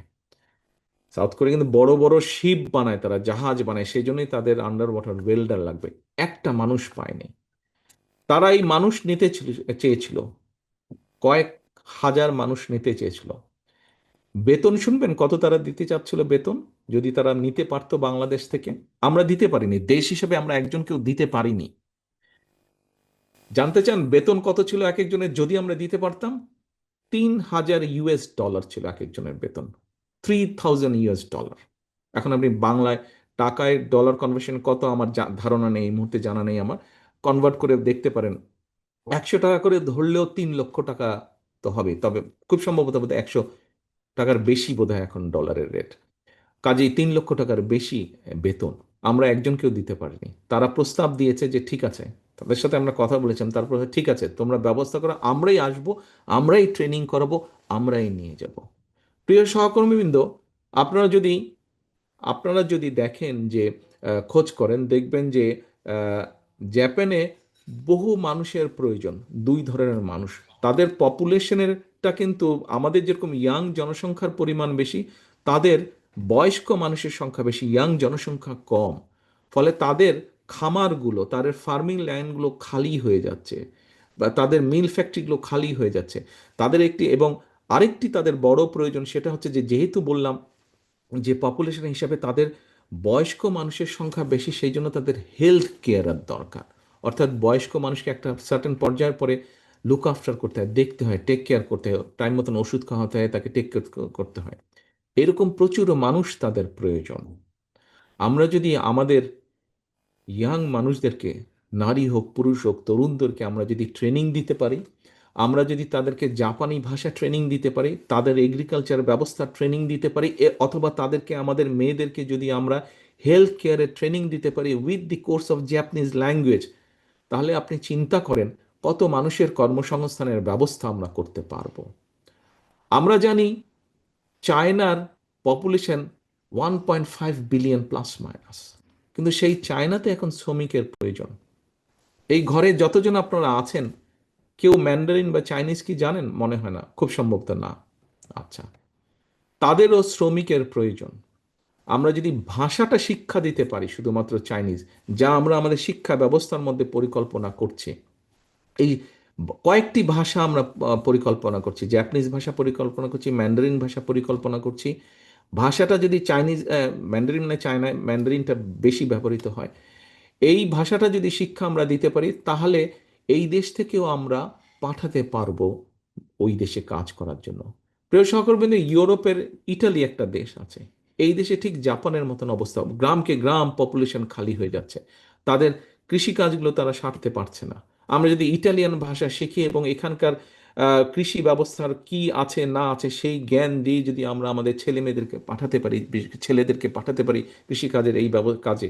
সাউথ কোরিয়া কিন্তু বড় বড় শিপ বানায়, তারা জাহাজ বানায়, সেই জন্যই তাদের আন্ডার ওয়াটার ওয়েল্ডার লাগবে। একটা মানুষ পায়নি। তারা এই মানুষ নিতে চেয়েছিল, কয়েক হাজার মানুষ নিতে চেয়েছিল। বেতন শুনবেন কত তারা দিতে চাচ্ছিল বেতন, যদি তারা নিতে পারতো বাংলাদেশ থেকে? আমরা দিতে পারিনি, দেশ হিসেবে আমরা একজনকেও দিতে পারিনি। জানতে চান বেতন কত ছিল এক একজনের যদি আমরা দিতে পারতাম? $3,000 ছিল এক একজনের বেতন, $3,000। এখন আপনি বাংলায় টাকায় ডলার কনভার্সন কত আমার ধারণা নেই, এই মুহূর্তে জানা নেই আমার, কনভার্ট করে দেখতে পারেন। 100 টাকা করে ধরলেও 3 লক্ষ টাকা তো হবে, তবে খুব সম্ভবত বোধহয় 100 টাকার বেশি বোধহয় এখন ডলারের রেট। কাজেই 3 লক্ষ টাকার বেশি বেতন আমরা একজনকেও দিতে পারিনি। তারা প্রস্তাব দিয়েছে যে ঠিক আছে, তাদের সাথে আমরা কথা বলেছিলাম, তারপর ঠিক আছে তোমরা ব্যবস্থা করো, আমরাই আসবো, আমরাই ট্রেনিং করাবো, আমরাই নিয়ে যাব। প্রিয় সহকর্মীবৃন্দ, আপনারা যদি আপনারা যদি দেখেন যে খোঁজ করেন, দেখবেন যে আহ, জাপানে বহু মানুষের প্রয়োজন, দুই ধরনের মানুষ। তাদের পপুলেশনেরটা কিন্তু আমাদের যেরকম ইয়াং জনসংখ্যার পরিমাণ বেশি, তাদের বয়স্ক মানুষের সংখ্যা বেশি, ইয়াং জনসংখ্যা কম। ফলে তাদের খামারগুলো, তাদের ফার্মিং ল্যান্ডগুলো খালি হয়ে যাচ্ছে, বা তাদের মিল ফ্যাক্টরিগুলো খালি হয়ে যাচ্ছে। তাদের একটি এবং আরেকটি তাদের বড় প্রয়োজন, সেটা হচ্ছে যে যেহেতু বললাম যে পপুলেশন হিসাবে তাদের বয়স্ক মানুষের সংখ্যা বেশি, সেই জন্য তাদের হেলথ কেয়ারের দরকার। অর্থাৎ বয়স্ক মানুষকে একটা সার্টেন পর্যায়ের পরে লুক আফটার করতে হয়, দেখতে হয়, টেক কেয়ার করতে হয়, টাইম মতন ওষুধ খাওয়াতে হয়, তাকে টেক কেয়ার করতে হয়। এরকম প্রচুর মানুষ তাদের প্রয়োজন। আমরা যদি আমাদের ইয়াং মানুষদেরকে, নারী হোক পুরুষ হোক তরুণদেরকে আমরা যদি ট্রেনিং দিতে পারি, আমরা যদি তাদেরকে জাপানি ভাষা ট্রেনিং দিতে পারি, তাদের এগ্রিকালচার ব্যবস্থা ট্রেনিং দিতে পারি, অথবা তাদেরকে, আমাদের মেয়েদেরকে যদি আমরা হেলথ কেয়ারের ট্রেনিং দিতে পারি with the course of Japanese language, তাহলে আপনি চিন্তা করেন কত মানুষের কর্মসংস্থানের ব্যবস্থা আমরা করতে পারবো। আমরা জানি চায়নার পপুলেশন 1.5 বিলিয়ন প্লাস মাইনাস, কিন্তু সেই চায়নাতে এখন শ্রমিকের প্রয়োজন। এই ঘরে যতজন আপনারা আছেন, কেউ ম্যান্ডারিন বা চাইনিজ কি জানেন? মনে হয় না, খুব সম্ভবত না। আচ্ছা, তাদেরও শ্রমিকের প্রয়োজন। আমরা যদি ভাষাটা শিক্ষা দিতে পারি শুধুমাত্র চাইনিজ, যা আমরা আমাদের শিক্ষা ব্যবস্থার মধ্যে পরিকল্পনা করছি, এই কয়েকটি ভাষা আমরা পরিকল্পনা করছি, জাপানিজ ভাষা পরিকল্পনা করছি, ম্যান্ডারিন ভাষা পরিকল্পনা করছি। ভাষাটা যদি চাইনিজ, ম্যান্ডারিন মানে চায়নায় ম্যান্ডারিনটা বেশি ব্যবহৃত হয়, এই ভাষাটা যদি শিক্ষা আমরা দিতে পারি, তাহলে এই দেশ থেকেও আমরা পাঠাতে পারবো ওই দেশে কাজ করার জন্য। প্রিয় সহকর্মী, ইউরোপের ইটালি একটা দেশ আছে, এই দেশে ঠিক জাপানের মতন অবস্থা, গ্রামকে গ্রাম পপুলেশন খালি হয়ে যাচ্ছে, তাদের কৃষিকাজগুলো তারা সারতে পারছে না। আমরা যদি ইটালিয়ান ভাষা শিখি এবং এখানকার কৃষি ব্যবস্থার কি আছে না আছে সেই জ্ঞান দিয়ে যদি আমরা আমাদের ছেলে মেয়েদেরকে পাঠাতে পারি, ছেলেদেরকে পাঠাতে পারি কৃষিকাজের এই কাজে,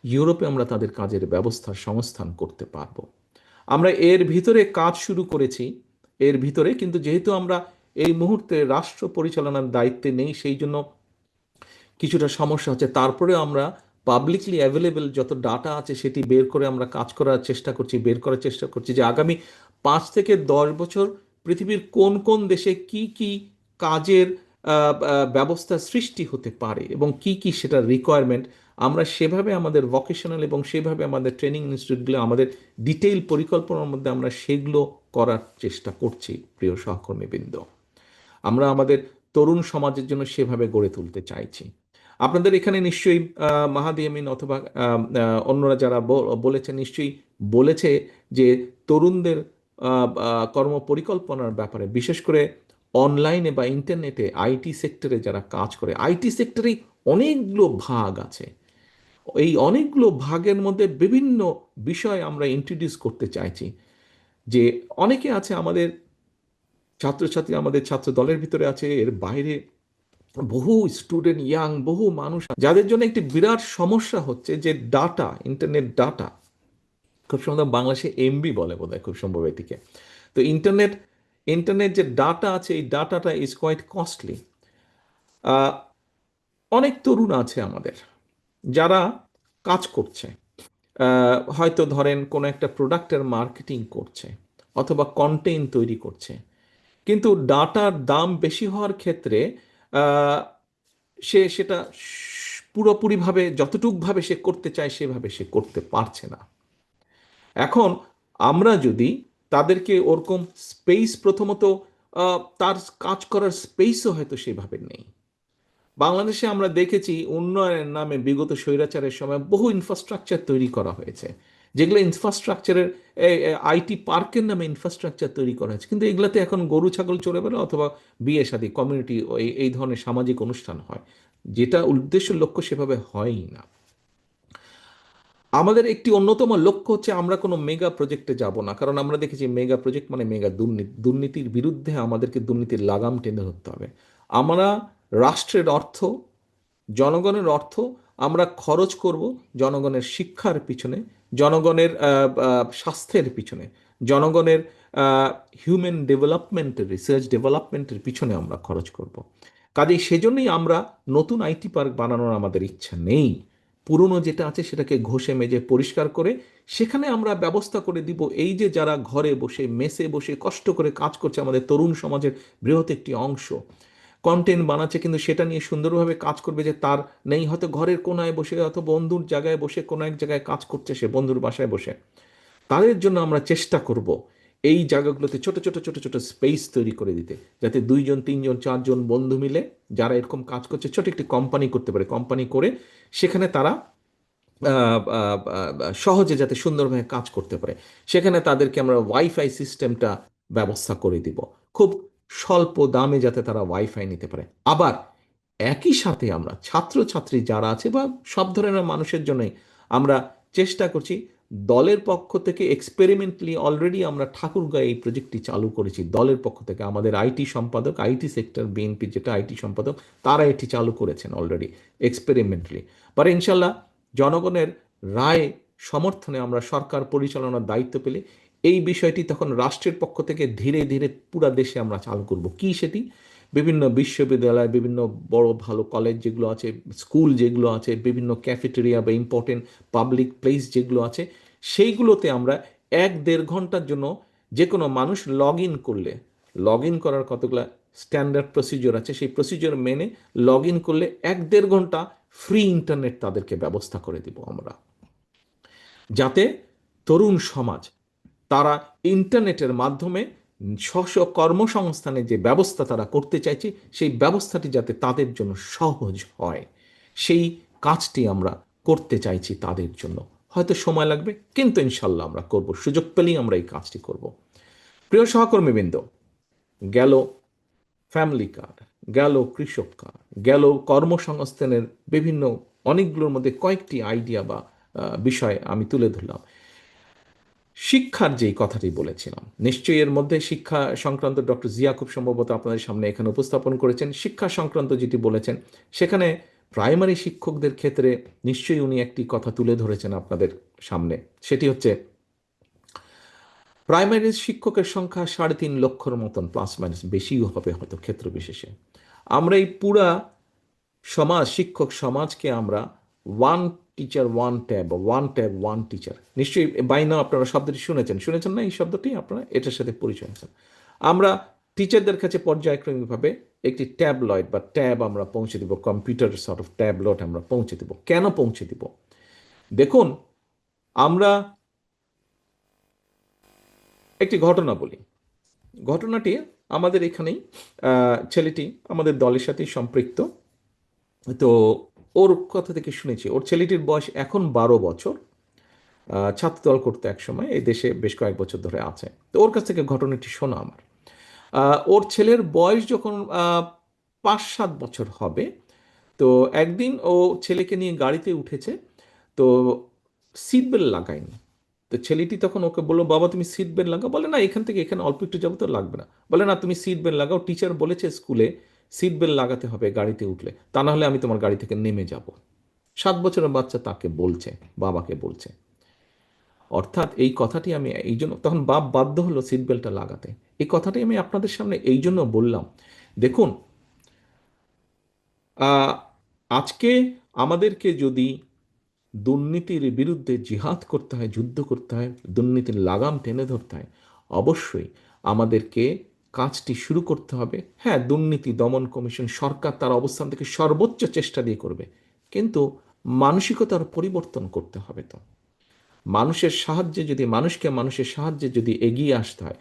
ইউরোপে আমরা তাদের কাজের ব্যবস্থার সংস্থান করতে পারবো। আমরা এর ভিতরে কাজ শুরু করেছি, এর ভিতরে কিন্তু যেহেতু আমরা এই মুহূর্তে রাষ্ট্র পরিচালনার দায়িত্বে নেই, সেই জন্য কিছুটা সমস্যা হচ্ছে। তারপরে আমরা পাবলিকলি অ্যাভেলেবেল যত ডাটা আছে সেটি বের করে আমরা কাজ করার চেষ্টা করছি, বের করার চেষ্টা করছি যে আগামী 5 থেকে 10 বছর পৃথিবীর কোন কোন দেশে কি কি কাজের ব্যবস্থা সৃষ্টি হতে পারে এবং কি কি সেটার রিকোয়ারমেন্ট, আমরা সেভাবে আমাদের ভোকেশনাল এবং সেভাবে আমাদের ট্রেনিং ইনস্টিটিউটগুলো, আমাদের ডিটেইল পরিকল্পনার মধ্যে আমরা সেগুলো করার চেষ্টা করছি। প্রিয় সহকর্মীবৃন্দ, আমরা আমাদের তরুণ সমাজের জন্য সেভাবে গড়ে তুলতে চাইছি। আপনাদের এখানে নিশ্চয়ই মাহাদি আমিন অথবা অন্যরা যারা বলেছে, নিশ্চয়ই বলেছে যে তরুণদের কর্ম পরিকল্পনার ব্যাপারে, বিশেষ করে অনলাইনে বা ইন্টারনেটে আইটি সেক্টরে যারা কাজ করে, আইটি সেক্টরে অনেকগুলো ভাগ আছে। এই অনেকগুলো ভাগের মধ্যে বিভিন্ন বিষয় আমরা ইন্ট্রোডিউস করতে চাইছি। যে অনেকে আছে আমাদের ছাত্রছাত্রী, আমাদের ছাত্র দলের ভিতরে আছে, এর বাইরে বহু স্টুডেন্ট, ইয়াং বহু মানুষ, যাদের জন্য একটি বিরাট সমস্যা হচ্ছে যে ডাটা, ইন্টারনেট ডাটা, খুব সম্ভব বাংলাদেশে এমবি বলে বোধহয়, খুব সম্ভব এটিকে। তো ইন্টারনেট ইন্টারনেট যে ডাটা আছে, এই ডাটাটা ইজ কোয়াইট কস্টলি। অনেক তরুণ আছে আমাদের যারা কাজ করছে, হয়তো ধরেন কোনো একটা প্রোডাক্টের মার্কেটিং করছে অথবা কন্টেন্ট তৈরি করছে, কিন্তু ডাটার দাম বেশি হওয়ার ক্ষেত্রে আহ, সে সেটা পুরোপুরিভাবে যতটুকভাবে সে করতে চায় সেভাবে সে করতে পারছে না। এখন আমরা যদি তাদেরকে ওরকম স্পেস, প্রথমত তার কাজ করার স্পেসও হয়তো সেভাবে নেই। বাংলাদেশে আমরা দেখেছি উন্নয়নের নামে বিগত স্বৈরাচারের সময় বহু ইনফ্রাস্ট্রাকচার তৈরি করা হয়েছে, যেগুলো ইনফ্রাস্ট্রাকচারের আইটি পার্কের নামে ইনফ্রাস্ট্রাকচার তৈরি করা হয়েছে, কিন্তু এগুলাতে এখন গরু ছাগল চড়ে বেড়ায় অথবা বিয়ে শাদী, কমিউনিটি, এই ধরনের সামাজিক অনুষ্ঠান হয়, যেটা উদ্দেশ্য লক্ষ্য সেভাবে হয়ই না। আমাদের একটি অন্যতম লক্ষ্য হচ্ছে আমরা কোনো মেগা প্রজেক্টে যাব না, কারণ আমরা দেখেছি মেগা প্রজেক্ট মানে মেগা দুর্নীতি, দুর্নীতির বিরুদ্ধে আমাদেরকে দুর্নীতির লাগাম টেনে ধরতে হবে। আমরা রাষ্ট্রের অর্থ, জনগণের অর্থ আমরা খরচ করব জনগণের শিক্ষার পিছনে, জনগণের স্বাস্থ্যের পিছনে, জনগণের হিউম্যান ডেভেলপমেন্টের, রিসার্চ ডেভেলপমেন্টের পিছনে আমরা খরচ করব। কাজেই সেজন্যই আমরা নতুন আইটি পার্ক বানানোর আমাদের ইচ্ছা নেই। পুরনো যেটা আছে সেটাকে ঘষে মেজে পরিষ্কার করে সেখানে আমরা ব্যবস্থা করে দিব, এই যে যারা ঘরে বসে মেসে বসে কষ্ট করে কাজ করছে, আমাদের তরুণ সমাজের বৃহৎ একটি অংশ কন্টেন্ট বানাচ্ছে, কিন্তু সেটা নিয়ে সুন্দরভাবে কাজ করবে, যে তার নেই হয়তো ঘরের কোনায় বসে, হয়তো বন্ধুর জায়গায় বসে কোনো এক জায়গায় কাজ করছে, সে বন্ধুর বাসায় বসে, তাদের জন্য আমরা চেষ্টা করব এই জায়গাগুলোতে ছোট ছোট ছোট ছোট স্পেস তৈরি করে দিতে, যাতে 2 জন 3 জন 4 জন বন্ধু মিলে যারা এরকম কাজ করছে ছোট একটি কোম্পানি করতে পারে, কোম্পানি করে সেখানে তারা সহজে যাতে সুন্দরভাবে কাজ করতে পারে, সেখানে তাদেরকে আমরা ওয়াইফাই সিস্টেমটা ব্যবস্থা করে দিব, খুব স্বল্প দামে যাতে তারা ওয়াইফাই নিতে পারে। আবার একই সাথে আমরা ছাত্রছাত্রী যারা আছে বা সব ধরনের মানুষের জন্যই আমরা চেষ্টা করছি, দলের পক্ষ থেকে এক্সপেরিমেন্টলি অলরেডি আমরা ঠাকুরগাঁয়ে এই প্রজেক্টটি চালু করেছি। দলের পক্ষ থেকে আমাদের আইটি সম্পাদক, আইটি সেক্টর বিএনপি যেটা আইটি সম্পাদক, তারা এটি চালু করেছেন অলরেডি এক্সপেরিমেন্টলি। পরে ইনশাল্লাহ জনগণের রায় সমর্থনে আমরা সরকার পরিচালনার দায়িত্ব পেলে এই বিষয়টি তখন রাষ্ট্রের পক্ষ থেকে ধীরে ধীরে পুরা দেশে আমরা চালু করব। কি সেটি? বিভিন্ন বিশ্ববিদ্যালয়, বিভিন্ন বড় ভালো কলেজ যেগুলো আছে, স্কুল যেগুলো আছে, বিভিন্ন ক্যাফেটেরিয়া বা ইম্পর্টেন্ট পাবলিক প্লেস যেগুলো আছে, সেইগুলোতে আমরা 1-1.5 ঘন্টার জন্য যে কোনো মানুষ লগ ইন করলে, লগ ইন করার কতগুলো স্ট্যান্ডার্ড প্রসিজিওর আছে, সেই প্রসিজিওর মেনে লগ ইন করলে 1-1.5 ঘন্টা ফ্রি ইন্টারনেট তাদেরকে ব্যবস্থা করে দিব আমরা, যাতে তরুণ সমাজ তারা ইন্টারনেটের মাধ্যমে স্ব কর্মসংস্থানের যে ব্যবস্থা তারা করতে চাইছে, সেই ব্যবস্থাটি যাতে তাদের জন্য সহজ হয়, সেই কাজটি আমরা করতে চাইছি তাদের জন্য। হয়তো সময় লাগবে, কিন্তু ইনশাল্লাহ আমরা করব, সুযোগ পেলেই আমরা এই কাজটি করব। প্রিয় সহকর্মীবৃন্দ, গেল ফ্যামিলি কার্ড, গেল কৃষক কার্ড, গেল কর্মসংস্থানের বিভিন্ন অনেকগুলোর মধ্যে কয়েকটি আইডিয়া বা বিষয় আমি তুলে ধরলাম। শিক্ষার যেই কথাটি বলেছিলাম, নিশ্চয়ই এর মধ্যে শিক্ষা সংক্রান্ত ডক্টর জিয়া খুব সম্ভবত আপনাদের সামনে এখানে উপস্থাপন করেছেন। শিক্ষা সংক্রান্ত যেটি বলেছেন, সেখানে প্রাইমারি শিক্ষকদের ক্ষেত্রে নিশ্চয়ই উনি একটি কথা তুলে ধরেছেন আপনাদের সামনে। সেটি হচ্ছে প্রাইমারি শিক্ষকের সংখ্যা 3.5 লক্ষর মতন, প্লাস মাইনাস, বেশিও হবে হয়তো ক্ষেত্র বিশেষে। আমরা এই পুরা সমাজ, শিক্ষক সমাজকে আমরা one teacher one tab, one tab one teacher, নিশ্চয়ই বাই নাও আপনারা শব্দটি শুনেছেন, শুনেছেন না? এই শব্দটি আপনারা এটার সাথে পরিচয় আছেন। আমরা টিচারদের কাছে পর্যায়ক্রমিকভাবে একটি ট্যাবলয়েড বা ট্যাব আমরা পৌঁছে দিব, কম্পিউটার সর্ট অফ ট্যাবলয়েড আমরা পৌঁছে দিব। কেন পৌঁছে দিব? দেখুন, আমরা একটি ঘটনা বলি। ঘটনাটি আমাদের এখানেই, ছেলেটি আমাদের দলের সাথেই সম্পৃক্ত। তো ওর কথা থেকে শুনেছি, ওর ছেলেটির বয়স এখন 12 বছর। ছাত্রদল করতে একসময়, এই দেশে বেশ কয়েক বছর ধরে আছে। তো ওর কাছ থেকে ঘটনাটি শোনা আমার। ওর ছেলের বয়স যখন 5-7 বছর হবে, তো একদিন ও ছেলেকে নিয়ে গাড়িতে উঠেছে, তো সিট বেল্ট লাগায়নি। তো ছেলেটি তখন ওকে বললো, বাবা তুমি সিট বেল্ট লাগাও। বলে না, এখান থেকে এখানে অল্প একটু যাবো, তো লাগবে না। বলে না, তুমি সিট বেল্ট লাগাও, টিচার বলেছে স্কুলে সিট বেল্ট লাগাতে হবে গাড়িতে উঠলে, তা না হলে আমি তোমার গাড়ি থেকে নেমে যাব। 7 বছরের বাচ্চা তাকে বলছে, বাবাকে বলছে। অর্থাৎ এই কথাটি আমি এই জন্য, তখন বাপ বাধ্য হলো সিট বেল্টটা লাগাতে। এই কথাটি আমি আপনাদের সামনে এই জন্য বললাম। দেখুন, আহ, আজকে আমাদেরকে যদি দুর্নীতির বিরুদ্ধে জিহাদ করতে হয়, যুদ্ধ করতে হয়, দুর্নীতির লাগাম টেনে ধরতে হয়, অবশ্যই আমাদেরকে কাজটি শুরু করতে হবে। হ্যাঁ, দুর্নীতি দমন কমিশন, সরকার তার অবস্থান থেকে সর্বোচ্চ চেষ্টা দিয়ে করবে, কিন্তু মানসিকতার পরিবর্তন করতে হবে। তো মানুষের সাহায্যে যদি, মানুষের সাহায্যে যদি এগিয়ে আসতে হয়,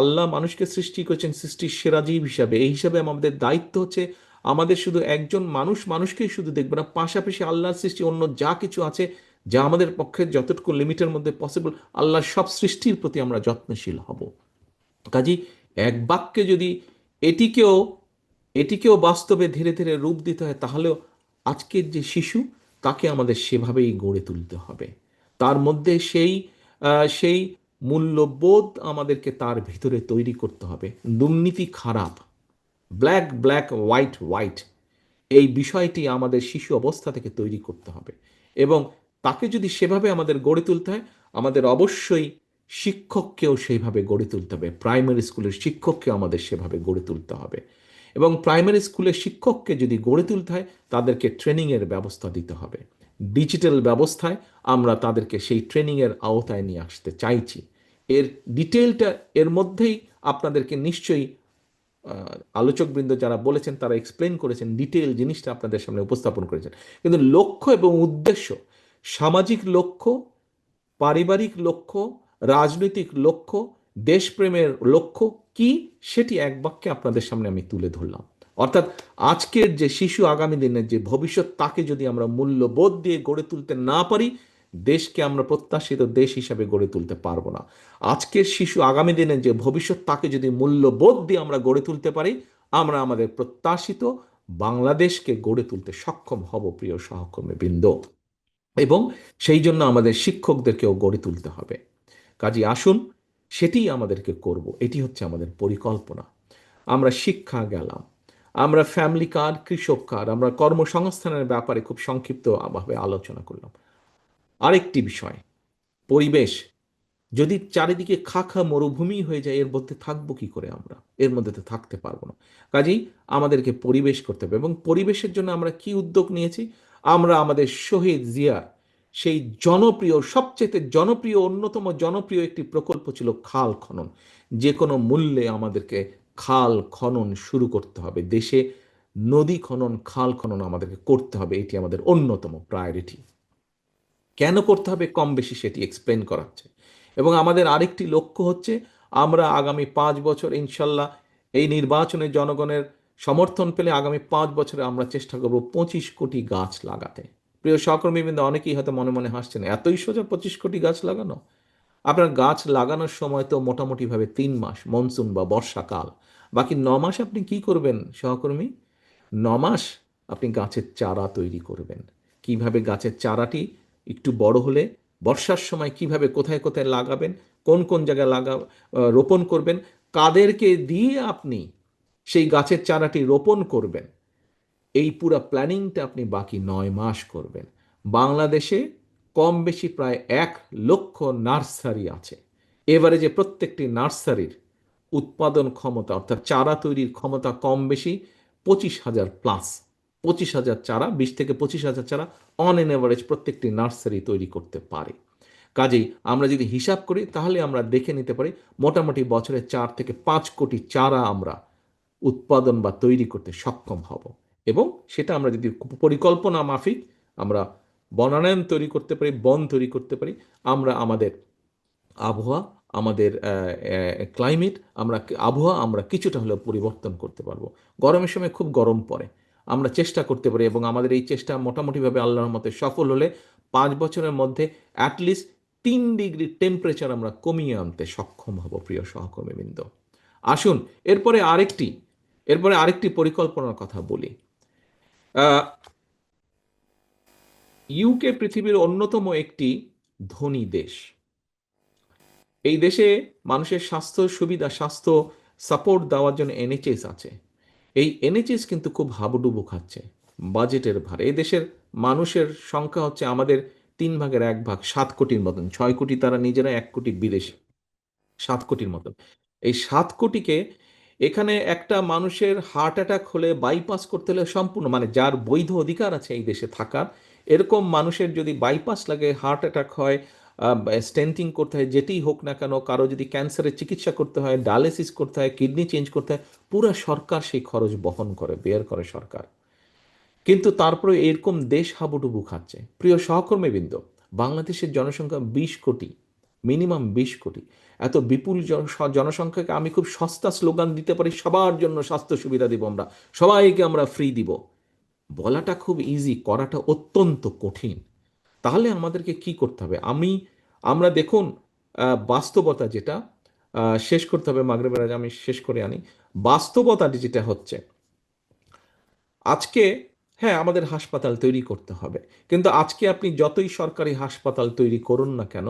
আল্লাহ মানুষকে সৃষ্টি করেছেন সৃষ্টির সেরা জীব হিসাবে, এই হিসাবে আমাদের দায়িত্ব হচ্ছে, আমাদের শুধু একজন মানুষকেই শুধু দেখবে না, পাশাপাশি আল্লাহর সৃষ্টি অন্য যা কিছু আছে, যা আমাদের পক্ষে যতটুকু লিমিটের মধ্যে পসিবল, আল্লাহর সব সৃষ্টির প্রতি আমরা যত্নশীল হব। কাজী এক বাক্যে যদি এটিকেও এটিকেও বাস্তবে ধীরে ধীরে রূপ দিতে হয়, তাহলেও আজকের যে শিশু, তাকে আমাদের সেভাবেই গড়ে তুলতে হবে। তার মধ্যে সেই মূল্যবোধ আমাদেরকে তার ভিতরে তৈরি করতে হবে। দুর্নীতি খারাপ, ব্ল্যাক ব্ল্যাক, হোয়াইট হোয়াইট, এই বিষয়টি আমাদের শিশু অবস্থা থেকে তৈরি করতে হবে। এবং তাকে যদি সেভাবে আমাদের গড়ে তুলতে হয়, আমাদের অবশ্যই শিক্ষককেও সেইভাবে গড়ে তুলতে হবে। প্রাইমারি স্কুলের শিক্ষককে আমাদের সেভাবে গড়ে তুলতে হবে। এবং প্রাইমারি স্কুলের শিক্ষককে যদি গড়ে তুলতে হয়, তাদেরকে ট্রেনিংয়ের ব্যবস্থা দিতে হবে। ডিজিটাল ব্যবস্থায় আমরা তাদেরকে সেই ট্রেনিংয়ের আওতায় নিয়ে আসতে চাইছি। এর ডিটেলটা এর মধ্যেই আপনাদেরকে নিশ্চয়ই আলোচকবৃন্দ যারা বলেছেন তারা এক্সপ্লেন করেছেন, ডিটেল জিনিসটা আপনাদের সামনে উপস্থাপন করেছেন। কিন্তু লক্ষ্য এবং উদ্দেশ্য, সামাজিক লক্ষ্য, পারিবারিক লক্ষ্য, রাজনৈতিক লক্ষ্য, দেশপ্রেমের লক্ষ্য কি, সেটি এক বাক্যে আপনাদের সামনে আমি তুলে ধরলাম। অর্থাৎ আজকের যে শিশু, আগামী দিনের যে ভবিষ্যৎ, তাকে যদি আমরা মূল্যবোধ দিয়ে গড়ে তুলতে না পারি, দেশকে আমরা প্রত্যাশিত দেশ হিসাবে গড়ে তুলতে পারবো না। আজকের শিশু, আগামী দিনের যে ভবিষ্যৎ, তাকে যদি মূল্যবোধ দিয়ে আমরা গড়ে তুলতে পারি, আমরা আমাদের প্রত্যাশিত বাংলাদেশকে গড়ে তুলতে সক্ষম হব, প্রিয় সহকর্মী বৃন্দ। এবং সেই জন্য আমাদের শিক্ষকদেরকেও গড়ে তুলতে হবে। কাজে আসুন, সেটিই আমাদেরকে করব, এটি হচ্ছে আমাদের পরিকল্পনা। আমরা শিক্ষা গেলাম, আমরা ফ্যামিলি কার্ড, কৃষক কার্ড, আমরা কর্মসংস্থানের ব্যাপারে খুব সংক্ষিপ্তভাবে আলোচনা করলাম। আরেকটি বিষয়, পরিবেশ। যদি চারিদিকে খা খা মরুভূমি হয়ে যায়, এর মধ্যে থাকবো কি করে আমরা? এর মধ্যে তো থাকতে পারবো না। কাজেই আমাদেরকে পরিবেশ করতে হবে, এবং পরিবেশের জন্য আমরা কি উদ্যোগ নিয়েছি? আমরা আমাদের শহীদ জিয়ার সেই জনপ্রিয়, সবচেয়ে জনপ্রিয়, অন্যতম জনপ্রিয় একটি প্রকল্প ছিল খাল খনন। যে কোনো মূল্যে আমাদেরকে খাল খনন শুরু করতে হবে দেশে। নদী খনন, খাল খনন আমাদেরকে করতে হবে, এটি আমাদের অন্যতম প্রায়োরিটি। কেন করতে হবে কম বেশি সেটি এক্সপ্লেন করাচ্ছে। এবং আমাদের আরেকটি লক্ষ্য হচ্ছে, আমরা আগামী 5 বছর ইনশাল্লাহ এই নির্বাচনে জনগণের সমর্থন পেলে আগামী 5 বছরে আমরা চেষ্টা করব 25 কোটি গাছ লাগাতে। প্রিয় সহকর্মীবৃন্দ, অনেকেই হয়তো মনে মনে হাসছেন, এতই সোজা 25 কোটি গাছ লাগানো? আপনার গাছ লাগানোর সময় তো মোটামুটিভাবে 3 মাস, মনসুন বা বর্ষাকাল। বাকি 9 মাস আপনি কি করবেন সহকর্মী? 9 মাস আপনি গাছের চারা তৈরি করবেন। কিভাবে গাছের চারাটি একটু বড় হলে বর্ষার সময় কিভাবে কোথায় কোথায় লাগাবেন, কোন কোন জায়গায় রোপণ করবেন, কাদেরকে দিয়ে আপনি সেই গাছের চারাটি রোপণ করবেন, এই পুরো প্ল্যানিংটা আপনি বাকি 9 মাস করবেন। বাংলাদেশে কম বেশি প্রায় 1 লক্ষ নার্সারি আছে। এবারে যে প্রত্যেকটি নার্সারির উৎপাদন ক্ষমতা, অর্থাৎ চারা তৈরির ক্ষমতা কম বেশি 25,000 প্লাস। 25,000 চারা, 20 থেকে 25,000 চারা অন এন এভারেজ প্রত্যেকটি নার্সারি তৈরি করতে পারে। কাজেই আমরা যদি হিসাব করি তাহলে আমরা দেখে নিতে পারি মোটামুটি বছরে 4 থেকে 5 কোটি চারা আমরা উৎপাদন বা তৈরি করতে সক্ষম হব। এবং সেটা আমরা যদি পরিকল্পনা মাফিক আমরা বনায়ন তৈরি করতে পারি, বন তৈরি করতে পারি, আমরা আমাদের আবহাওয়া, আমাদের ক্লাইমেট, আবহাওয়া আমরা কিছুটা হলেও পরিবর্তন করতে পারবো। গরমের সময় খুব গরম পড়ে, আমরা চেষ্টা করতে পারি, এবং আমাদের এই চেষ্টা মোটামুটিভাবে আল্লাহর মতে সফল হলে 5 বছরের মধ্যে অ্যাটলিস্ট 3 ডিগ্রি টেম্পারেচার আমরা কমিয়ে আনতে সক্ষম হব। প্রিয় সহকর্মীবৃন্দ, আসুন এরপরে আরেকটি পরিকল্পনার কথা বলি। ইউকে পৃথিবীর অন্যতম একটি ধনী দেশ। এই দেশে মানুষের স্বাস্থ্য সুবিধা, স্বাস্থ্য সাপোর্ট দেওয়ার জন্য এনএচএস আছে। এই এনএচএস কিন্তু খুব হাবুডুবু খাচ্ছে বাজেটের ভারে। এই দেশের মানুষের সংখ্যা হচ্ছে আমাদের 3 ভাগের 1 ভাগ, 7 কোটির মতন। 6 কোটি তারা নিজেরা, 1 কোটি বিদেশি, 7 কোটির মতন। এই 7 কোটিকে এখানে একটা মানুষের হার্ট অ্যাটাক হলে বাইপাস করতে হলে সম্পূর্ণ, মানে যার বৈধ অধিকার আছে এই দেশে থাকার, এরকম মানুষের যদি বাইপাস লাগে, হার্ট অ্যাটাক হয়, স্টেন্টিং করতে হয়, যেটি হোক না কেন, কারো যদি ক্যান্সারের চিকিৎসা করতে হয়, ডায়ালিসিস করতে হয়, কিডনি চেঞ্জ করতে হয়, পুরো সরকার সেই খরচ বহন করে, বেয়ার করে সরকার। কিন্তু তারপরে এরকম দেশ হাবুডুবু খাচ্ছে। প্রিয় সহকর্মীবৃন্দ, বাংলাদেশের জনসংখ্যা 20 কোটি, মিনিমাম 20 কোটি। এত বিপুল জনসংখ্যাকে আমি খুব সস্তা স্লোগান দিতে পারি, সবার জন্য স্বাস্থ্য সুবিধা দিব আমরা, সবাইকে আমরা ফ্রি দিব। বলাটা খুব ইজি, করাটা অত্যন্ত কঠিন। তাহলে আমাদেরকে কি করতে হবে? আমরা দেখুন, বাস্তবতা যেটা, শেষ করতে হবে মাগরিবের আগে, আমি শেষ করে আনি। বাস্তবতাটি যেটা হচ্ছে আজকে, হ্যাঁ আমাদের হাসপাতাল তৈরি করতে হবে, কিন্তু আজকে আপনি যতই সরকারি হাসপাতাল তৈরি করুন না কেন,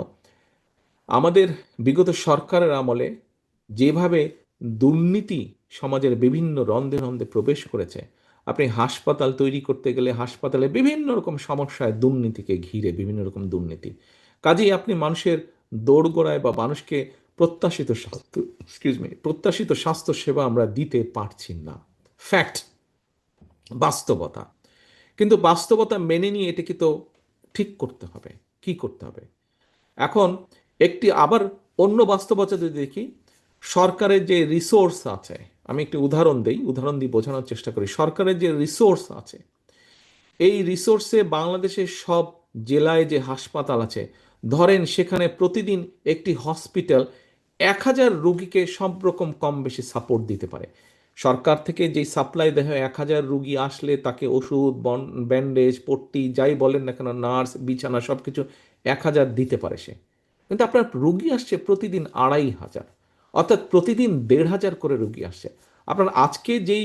আমাদের বিগত সরকারের আমলে যেভাবে দুর্নীতি সমাজের বিভিন্ন রন্ধে রন্ধে প্রবেশ করেছে, আপনি হাসপাতাল তৈরি করতে গেলে হাসপাতালে বিভিন্ন রকম সমস্যায়, দুর্নীতিকে ঘিরে বিভিন্ন রকম দুর্নীতি। কাজেই আপনি মানুষের দোরগোড়ায় বা মানুষকে প্রত্যাশিত স্বাস্থ্য সেবা আমরা দিতে পারছি না। ফ্যাক্ট, বাস্তবতা। কিন্তু বাস্তবতা মেনে নিয়ে এটাকে তো ঠিক করতে হবে। কি করতে হবে এখন? একটি আবার অন্য বাস্তবতা যদি দেখি, সরকারের যে রিসোর্স আছে, আমি একটি উদাহরণ দিয়ে বোঝানোর চেষ্টা করি। সরকারের যে রিসোর্স আছে, এই রিসোর্সে বাংলাদেশের সব জেলায় যে হাসপাতাল আছে, ধরেন সেখানে প্রতিদিন একটি হসপিটাল 1,000 রুগীকে সব রকম কম বেশি সাপোর্ট দিতে পারে। সরকার থেকে যেই সাপ্লাই দেওয়া হয়, 1,000 রুগী আসলে তাকে ওষুধ, ব্যান্ডেজ, পট্টি, যাই বলেন না কেন, নার্স, বিছানা, সব কিছু 1,000 দিতে পারে সে। কিন্তু আপনার রুগী আসছে প্রতিদিন 2,500, অর্থাৎ প্রতিদিন 1,500 করে রুগী আসছে। আপনার আজকে যেই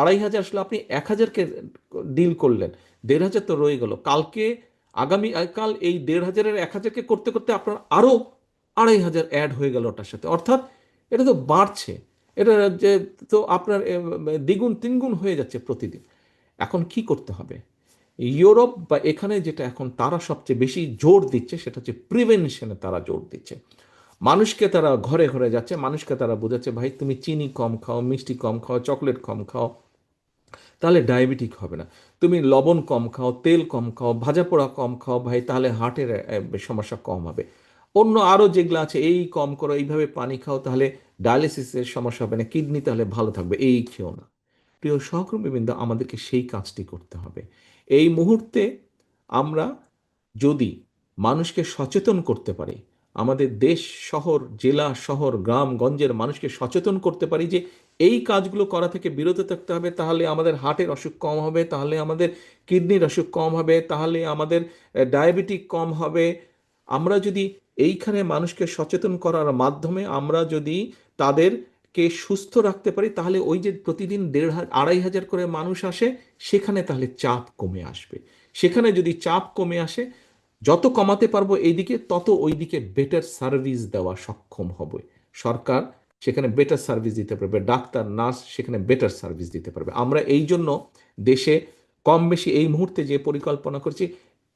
2,500 আসলে, আপনি 1,000কে ডিল করলেন, 1,500 তো রয়ে গেল। আগামীকাল এই 1,500-এর 1,000কে করতে করতে আপনার আরো 2,500 অ্যাড হয়ে গেল ওটার সাথে, অর্থাৎ এটা তো বাড়ছে। এটা যে তো আপনার দ্বিগুণ তিনগুণ হয়ে যাচ্ছে প্রতিদিন। এখন কি করতে হবে? ইউরোপ বা এখানে যেটা এখন তারা সবচেয়ে বেশি জোর দিচ্ছে সেটা হচ্ছে প্রিভেনশনে, তারা জোর দিচ্ছে। মানুষকে তারা ঘরে ঘরে যাচ্ছে, মানুষকে তারা বোঝাচ্ছে ভাই তুমি চিনি কম খাও, মিষ্টি কম খাও, চকলেট কম খাও, তাহলে ডায়াবেটিক হবে না। তুমি লবণ কম খাও, তেল কম খাও, ভাজা পোড়া কম খাও ভাই, তাহলে হার্টের সমস্যা কম হবে। অন্য আরও যেগুলো আছে, এই কম করো, এইভাবে পানি খাও, তাহলে ডায়ালিসিসের সমস্যা হবে না, কিডনি তাহলে ভালো থাকবে, এই খেও না। প্রিয় সহকর্মীবৃন্দ, আমাদেরকে সেই কাজটি করতে হবে। এই মুহূর্তে আমরা যদি মানুষকে সচেতন করতে পারি, আমাদের দেশ, শহর, জেলা, শহর, গ্রাম গঞ্জের মানুষকে সচেতন করতে পারি যে এই কাজগুলো করা থেকে বিরত থাকতে হবে, তাহলে আমাদের হার্টের অসুখ কম হবে, তাহলে আমাদের কিডনির অসুখ কম হবে, তাহলে আমাদের ডায়াবেটিক কম হবে। আমরা যদি এইখানে মানুষকে সচেতন করার মাধ্যমে আমরা যদি তাদেরকে সুস্থ রাখতে পারি, তাহলে ওই যে প্রতিদিন 1,500-2,500 করে মানুষ আসে, সেখানে তাহলে চাপ কমে আসবে। সেখানে যদি চাপ কমে আসে, যত কমাতে পারবো এইদিকে, তত ওইদিকে বেটার সার্ভিস দেওয়া সক্ষম হবে সরকার। সেখানে বেটার সার্ভিস দিতে পারবে, ডাক্তার নার্স সেখানে বেটার সার্ভিস দিতে পারবে। আমরা এই জন্য দেশে কম বেশি এই মুহূর্তে যে পরিকল্পনা করছি,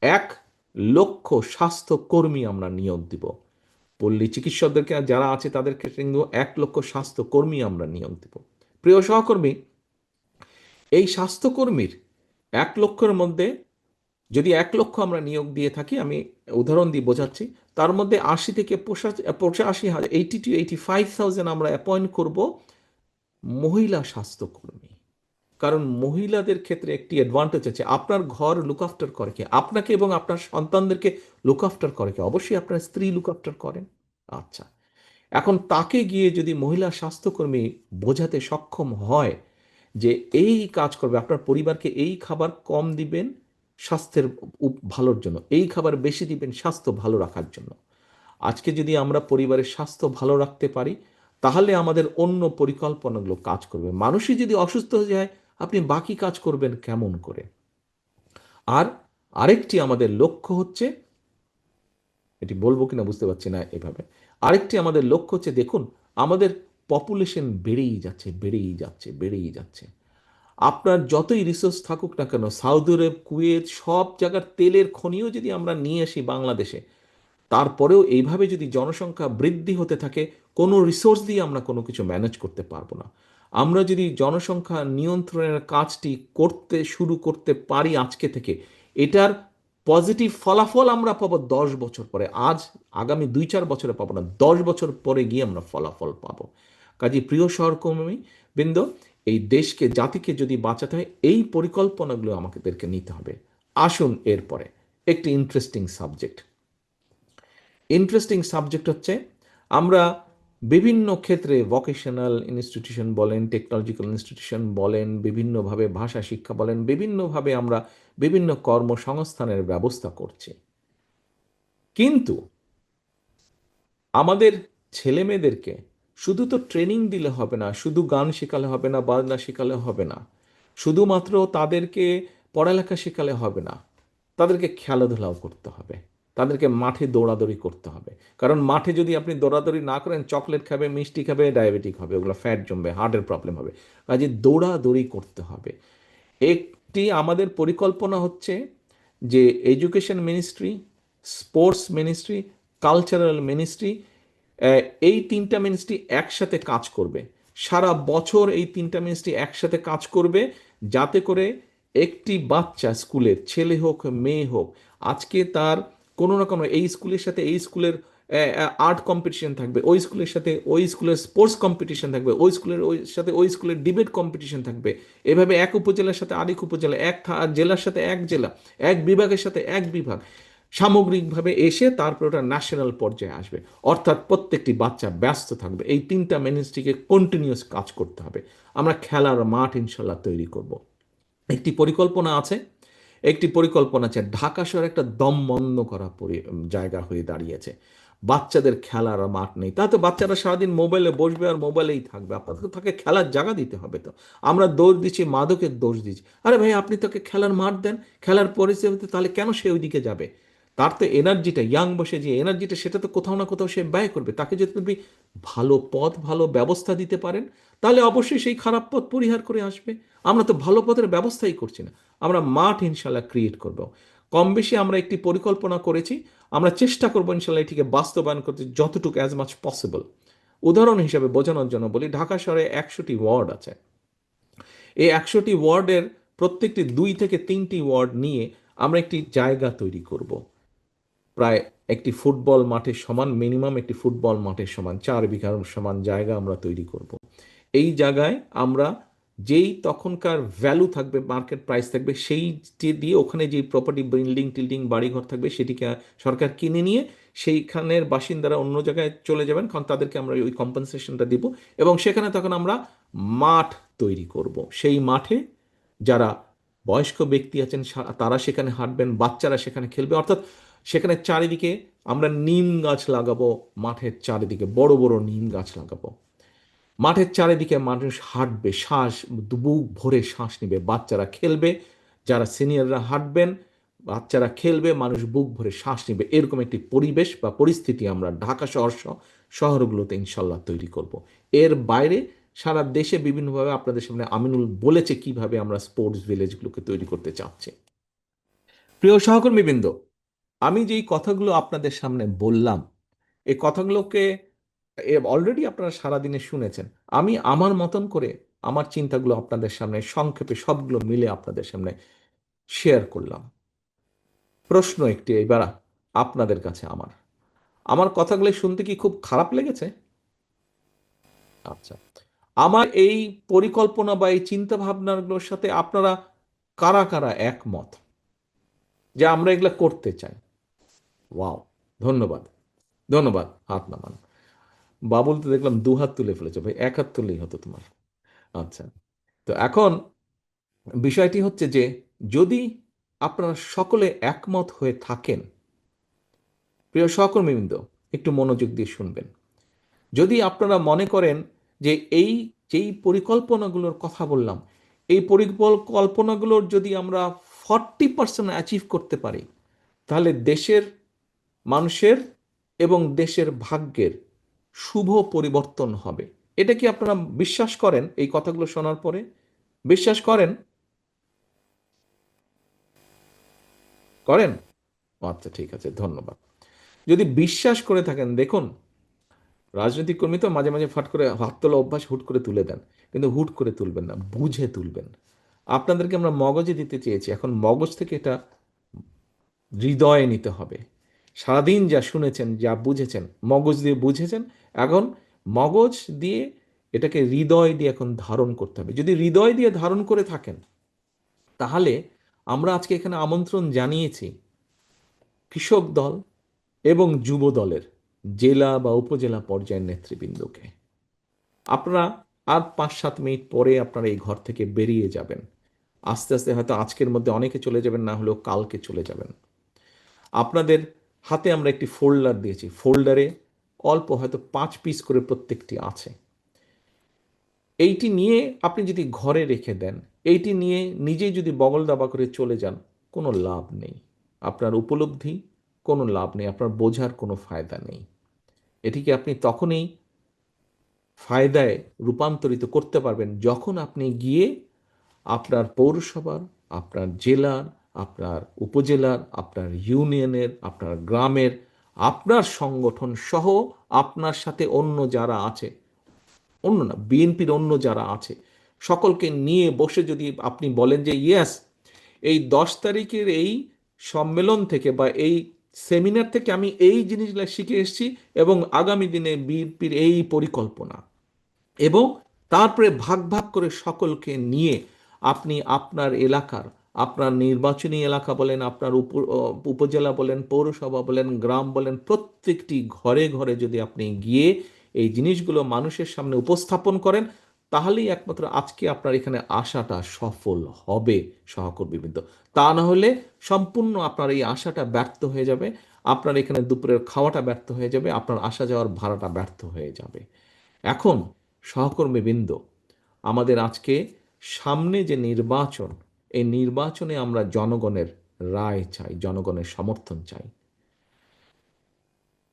1,00,000 স্বাস্থ্যকর্মী আমরা নিয়োগ দিব। পল্লী চিকিৎসকদেরকে যারা আছে তাদেরকে কিন্তু 1,00,000 স্বাস্থ্যকর্মী আমরা নিয়োগ দিব। প্রিয় সহকর্মী, এই স্বাস্থ্যকর্মীর 1,00,000-এর মধ্যে যদি 1,00,000 আমরা নিয়োগ দিয়ে থাকি, আমি উদাহরণ দিয়ে বোঝাচ্ছি, তার মধ্যে 80,000-85,000, 80,000-85,000 আমরা অ্যাপয়েন্ট করব মহিলা স্বাস্থ্যকর্মী। কারণ মহিলাদের ক্ষেত্রে একটি অ্যাডভান্টেজ আছে, আপনার ঘর লুক আফটার করে কে? আপনাকে এবং আপনার সন্তানদেরকে লুক আফটার করে কে? অবশ্যই আপনার স্ত্রী লুক আফটার করেন। আচ্ছা, এখন তাকে গিয়ে যদি মহিলা স্বাস্থ্যকর্মী বোঝাতে সক্ষম হয় যে এই কাজ করবে, আপনার পরিবারকে এই খাবার কম দিবেন স্বাস্থ্যের ভালোর জন্য, এই খাবার বেশি দিবেন স্বাস্থ্য ভালো রাখার জন্য। আজকে যদি আমরা পরিবারের স্বাস্থ্য ভালো রাখতে পারি, তাহলে আমাদের অন্য পরিকল্পনাগুলো কাজ করবে। মানুষই যদি অসুস্থ হয়ে যায়, আপনি বাকি কাজ করবেন কেমন করে? আর আরেকটি আমাদের লক্ষ্য হচ্ছে, এটি বলবো কিনা বুঝতে পারছি না এভাবে, আরেকটি আমাদের লক্ষ্য হচ্ছে, দেখুন আমাদের পপুলেশন বেড়েই যাচ্ছে, বেড়েই যাচ্ছে, বেড়েই যাচ্ছে। আপনার যতই রিসোর্স থাকুক না কেন, সৌদি আরব, কুয়েত, সব জায়গার তেলের খনিও যদি আমরা নিয়ে আসি বাংলাদেশে, তারপরেও এইভাবে যদি জনসংখ্যা বৃদ্ধি হতে থাকে, কোনো রিসোর্স দিয়ে আমরা কোনো কিছু ম্যানেজ করতে পারবো না। আমরা যদি জনসংখ্যা নিয়ন্ত্রণের কাজটি করতে শুরু করতে পারি আজকে থেকে, এটার পজিটিভ ফলাফল আমরা পাবো 10 বছর পরে। আগামী 2-4 বছরে পাবো না, 10 বছর পরে গিয়ে আমরা ফলাফল পাবো। কাজে প্রিয় সহকর্মী বৃন্দ, এই দেশকে, জাতিকে যদি বাঁচাতে হয়, এই পরিকল্পনাগুলো আমাদেরকে নিতে হবে। আসুন এরপরে একটি ইন্টারেস্টিং সাবজেক্ট হচ্ছে, আমরা বিভিন্ন ক্ষেত্রে ভোকেশনাল ইনস্টিটিউশন বলেন, টেকনোলজিক্যাল ইনস্টিটিউশন বলেন, বিভিন্নভাবে ভাষা শিক্ষা বলেন, বিভিন্নভাবে আমরা বিভিন্ন কর্মসংস্থানের ব্যবস্থা করছি। কিন্তু আমাদের ছেলেমেয়েদেরকে শুধু তো ট্রেনিং দিলে হবে না, শুধু গান শেখালে হবে না, বাজনা শেখালে হবে না, শুধুমাত্র তাদেরকে পড়ালেখা শেখালে হবে না, তাদেরকে খেলাধুলাও করতে হবে, তাদেরকে মাঠে দৌড়াদৌড়ি করতে হবে। কারণ মাঠে যদি আপনি দৌড়াদৌড়ি না করেন, চকলেট খাবে, মিষ্টি খাবে, ডায়াবেটিক হবে, ওগুলো ফ্যাট জমবে, হার্টের প্রবলেম হবে। কাজে দৌড়াদৌড়ি করতে হবে। একটি আমাদের পরিকল্পনা হচ্ছে যে education ministry, sports ministry, cultural ministry, এই তিনটা মিনিস্ট্রি একসাথে কাজ করবে। সারা বছর এই তিনটা মিনিস্ট্রি একসাথে কাজ করবে, যাতে করে একটি বাচ্চা স্কুলের, ছেলে হোক মেয়ে হোক, আজকে তার কোনো না কোনো, এই স্কুলের সাথে এই স্কুলের আর্ট কম্পিটিশন থাকবে, ওই স্কুলের সাথে ওই স্কুলের স্পোর্টস কম্পিটিশন থাকবে, ওই স্কুলের সাথে ওই স্কুলের ডিবেট কম্পিটিশন থাকবে। এভাবে এক উপজেলার সাথে আরেক উপজেলা, এক জেলার সাথে এক জেলা, এক বিভাগের সাথে এক বিভাগ, সামগ্রিকভাবে এসে তারপর ওটা ন্যাশনাল পর্যায়ে আসবে। অর্থাৎ প্রত্যেকটি বাচ্চা ব্যস্ত থাকবে। এই তিনটা মিনিস্ট্রিকে কন্টিনিউয়াস কাজ করতে হবে। আমরা খেলার মাঠ ইনশাল্লাহ তৈরি করব। একটি পরিকল্পনা আছে, ঢাকা শহর একটা দম বন্ধ করা জায়গা হয়ে দাঁড়িয়েছে। বাচ্চাদের খেলার মাঠ নেই, তাতে বাচ্চারা সারাদিন মোবাইলে বসবে আর মোবাইলেই থাকবে। আপনাকে তাকে খেলার জায়গা দিতে হবে। তো আমরা দোষ দিচ্ছি, মাদকের দোষ দিচ্ছি। আরে ভাই, আপনি তাকে খেলার মাঠ দেন, খেলার পরিস্থিতিতে, তাহলে কেন সে ওইদিকে যাবে? তার তো এনার্জিটা, ইয়াং বসে যে এনার্জিটা, সেটা তো কোথাও না কোথাও সে ব্যয় করবে। তাকে যদি আপনি ভালো পথ, ভালো ব্যবস্থা দিতে পারেন, তাহলে অবশ্যই সেই খারাপ পথ পরিহার করে আসবে। আমরা তো ভালো পথের ব্যবস্থাই করছি না। আমরা মাঠ ইনশাল্লাহ ক্রিয়েট করব। কম বেশি আমরা একটি পরিকল্পনা করেছি। আমরা চেষ্টা করবো ইনশাল্লাহ এটিকে বাস্তবায়ন করতে যতটুকু অ্যাজ মাচ পসিবল। উদাহরণ হিসেবে বোঝানোর জন্য বলি, ঢাকা শহরে 100টি ওয়ার্ড আছে। এই 100টি ওয়ার্ডের প্রত্যেকটি 2 থেকে 3টি ওয়ার্ড নিয়ে আমরা একটি জায়গা তৈরি করব, প্রায় একটি ফুটবল মাঠের সমান, মিনিমাম একটি ফুটবল মাঠের সমান 4 বিঘার সমান জায়গা আমরা তৈরি করব। এই জায়গায় আমরা যেই তখনকার ভ্যালু থাকবে, মার্কেট প্রাইস থাকবে, সেইটি দিয়ে ওখানে যেই প্রপার্টি, বিল্ডিং টিল্ডিং বাড়িঘর থাকবে সেটিকে সরকার কিনে নিয়ে সেইখানের বাসিন্দারা অন্য জায়গায় চলে যাবেন, কারণ তাদেরকে আমরা ওই কম্পেনসেশনটা দিব। এবং সেখানে তখন আমরা মাঠ তৈরি করব। সেই মাঠে যারা বয়স্ক ব্যক্তি আছেন তারা সেখানে হাঁটবেন, বাচ্চারা সেখানে খেলবে। অর্থাৎ সেখানে চারিদিকে আমরা নিম গাছ লাগাবো, মাঠের চারিদিকে বড় বড় নিম গাছ লাগাবো। মাঠের চারিদিকে মানুষ হাঁটবে, বুক ভরে শ্বাস নিবে, বাচ্চারা খেলবে, যারা সিনিয়ররা হাঁটবেন, বাচ্চারা খেলবে, মানুষ বুক ভরে শ্বাস নিবে। এরকম একটি পরিবেশ বা পরিস্থিতি আমরা ঢাকা শহরগুলোতে ইনশাল্লাহ তৈরি করব। এর বাইরে সারা দেশে বিভিন্নভাবে আপনাদের সামনে আমিনুল বলেছে কিভাবে আমরা স্পোর্টস ভিলেজগুলোকে তৈরি করতে চাচ্ছি। প্রিয় সহকর্মীবৃন্দ, আমি যেই কথাগুলো আপনাদের সামনে বললাম, এই কথাগুলোকে অলরেডি আপনারা সারাদিনে শুনেছেন। আমি আমার মতন করে আমার চিন্তাগুলো আপনাদের সামনে সংক্ষেপে সবগুলো মিলে আপনাদের সামনে শেয়ার করলাম। প্রশ্ন একটি এবার আপনাদের কাছে, আমার আমার কথাগুলো শুনতে কি খুব খারাপ লেগেছে? আচ্ছা, আমার এই পরিকল্পনা বা এই চিন্তা ভাবনাগুলোর সাথে আপনারা কারা কারা একমত যে আমরা এগুলো করতে চাই? ওয়াও, ধন্যবাদ, ধন্যবাদ। হাত নামান। বাবুল তো দেখলাম 2 হাত তুলে ফেলেছে, ভাই 1 হাত তুললেই হতো তোমার। আচ্ছা, তো এখন বিষয়টি হচ্ছে যে যদি আপনারা সকলে একমত হয়ে থাকেন, প্রিয় সহকর্মীবৃন্দ একটু মনোযোগ দিয়ে শুনবেন। যদি আপনারা মনে করেন যে এই যেই পরিকল্পনাগুলোর কথা বললাম, এই পরিকল্পনাগুলোর যদি আমরা 40% অ্যাচিভ করতে পারি, তাহলে দেশের মানুষের এবং দেশের ভাগ্যের শুভ পরিবর্তন হবে। এটা কি আপনারা বিশ্বাস করেন? এই কথাগুলো শোনার পরে বিশ্বাস করেন? করেন? আচ্ছা, ঠিক আছে, ধন্যবাদ। যদি বিশ্বাস করে থাকেন, দেখুন, রাজনৈতিক কর্মী তো মাঝে মাঝে ফাট করে হাত তোলা অভ্যাস, হুট করে তুলে দেন, কিন্তু হুট করে তুলবেন না, বুঝে তুলবেন। আপনাদেরকে আমরা মগজে দিতে চেয়েছি, এখন মগজ থেকে এটা হৃদয়ে নিতে হবে। সারাদিন যা শুনেছেন, যা বুঝেছেন, মগজ দিয়ে বুঝেছেন, এখন মগজ দিয়ে এটাকে হৃদয় দিয়ে এখন ধারণ করতে হবে। যদি হৃদয় দিয়ে ধারণ করে থাকেন, তাহলে আমরা আজকে এখানে আমন্ত্রণ জানিয়েছি কৃষক দল এবং যুব দলের জেলা বা উপজেলা পর্যায়ের নেতৃবৃন্দকে। আপনারা আর 5-7 মিনিট পরে আপনারা এই ঘর থেকে বেরিয়ে যাবেন। আস্তে আস্তে হয়তো আজকের মধ্যে অনেকে চলে যাবেন, না হলেও কালকে চলে যাবেন। আপনাদের হাতে আমরা একটি ফোল্ডার দিয়েছি, ফোল্ডারে অল্প হয়তো 5 পিস করে প্রত্যেকটি আছে। এইটি নিয়ে আপনি যদি ঘরে রেখে দেন, এইটি নিয়ে নিজেই যদি বগল দাবা করে চলে যান, কোনো লাভ নেই। আপনার উপলব্ধি কোনো লাভ নেই, আপনার বোঝার কোনো ফায়দা নেই। এটিকে আপনি তখনই ফায়দায় রূপান্তরিত করতে পারবেন যখন আপনি গিয়ে আপনার পৌরসভার, আপনার জেলার, আপনার উপজেলার, আপনার ইউনিয়নের, আপনার গ্রামের, আপনার সংগঠন সহ আপনার সাথে অন্য যারা আছে, অন্য না, বিএনপির অন্য যারা আছে, সকলকে নিয়ে বসে যদি আপনি বলেন যে ইয়েস, এই 10 তারিখের এই সম্মেলন থেকে বা এই সেমিনার থেকে আমি এই জিনিসগুলো শিখে এসেছি, এবং আগামী দিনে বিএনপির এই পরিকল্পনা, এবং তারপরে ভাগ ভাগ করে সকলকে নিয়ে আপনি আপনার এলাকার, আপনার নির্বাচনী এলাকা বলেন, আপনার উপজেলা বলেন, পৌরসভা বলেন, গ্রাম বলেন, প্রত্যেকটি ঘরে ঘরে যদি আপনি গিয়ে এই জিনিসগুলো মানুষের সামনে উপস্থাপন করেন, তাহলেই একমাত্র আজকে আপনার এখানে আশাটা সফল হবে সহকর্মীবৃন্দ। তা না হলে সম্পূর্ণ আপনার এই আশাটা ব্যর্থ হয়ে যাবে, আপনার এখানে দুপুরের খাওয়াটা ব্যর্থ হয়ে যাবে, আপনার আসা যাওয়ার ভাড়াটা ব্যর্থ হয়ে যাবে। এখন সহকর্মীবৃন্দ, আমাদের আজকে সামনে যে নির্বাচন, এই নির্বাচনে আমরা জনগণের রায় চাই, জনগণের সমর্থন চাই।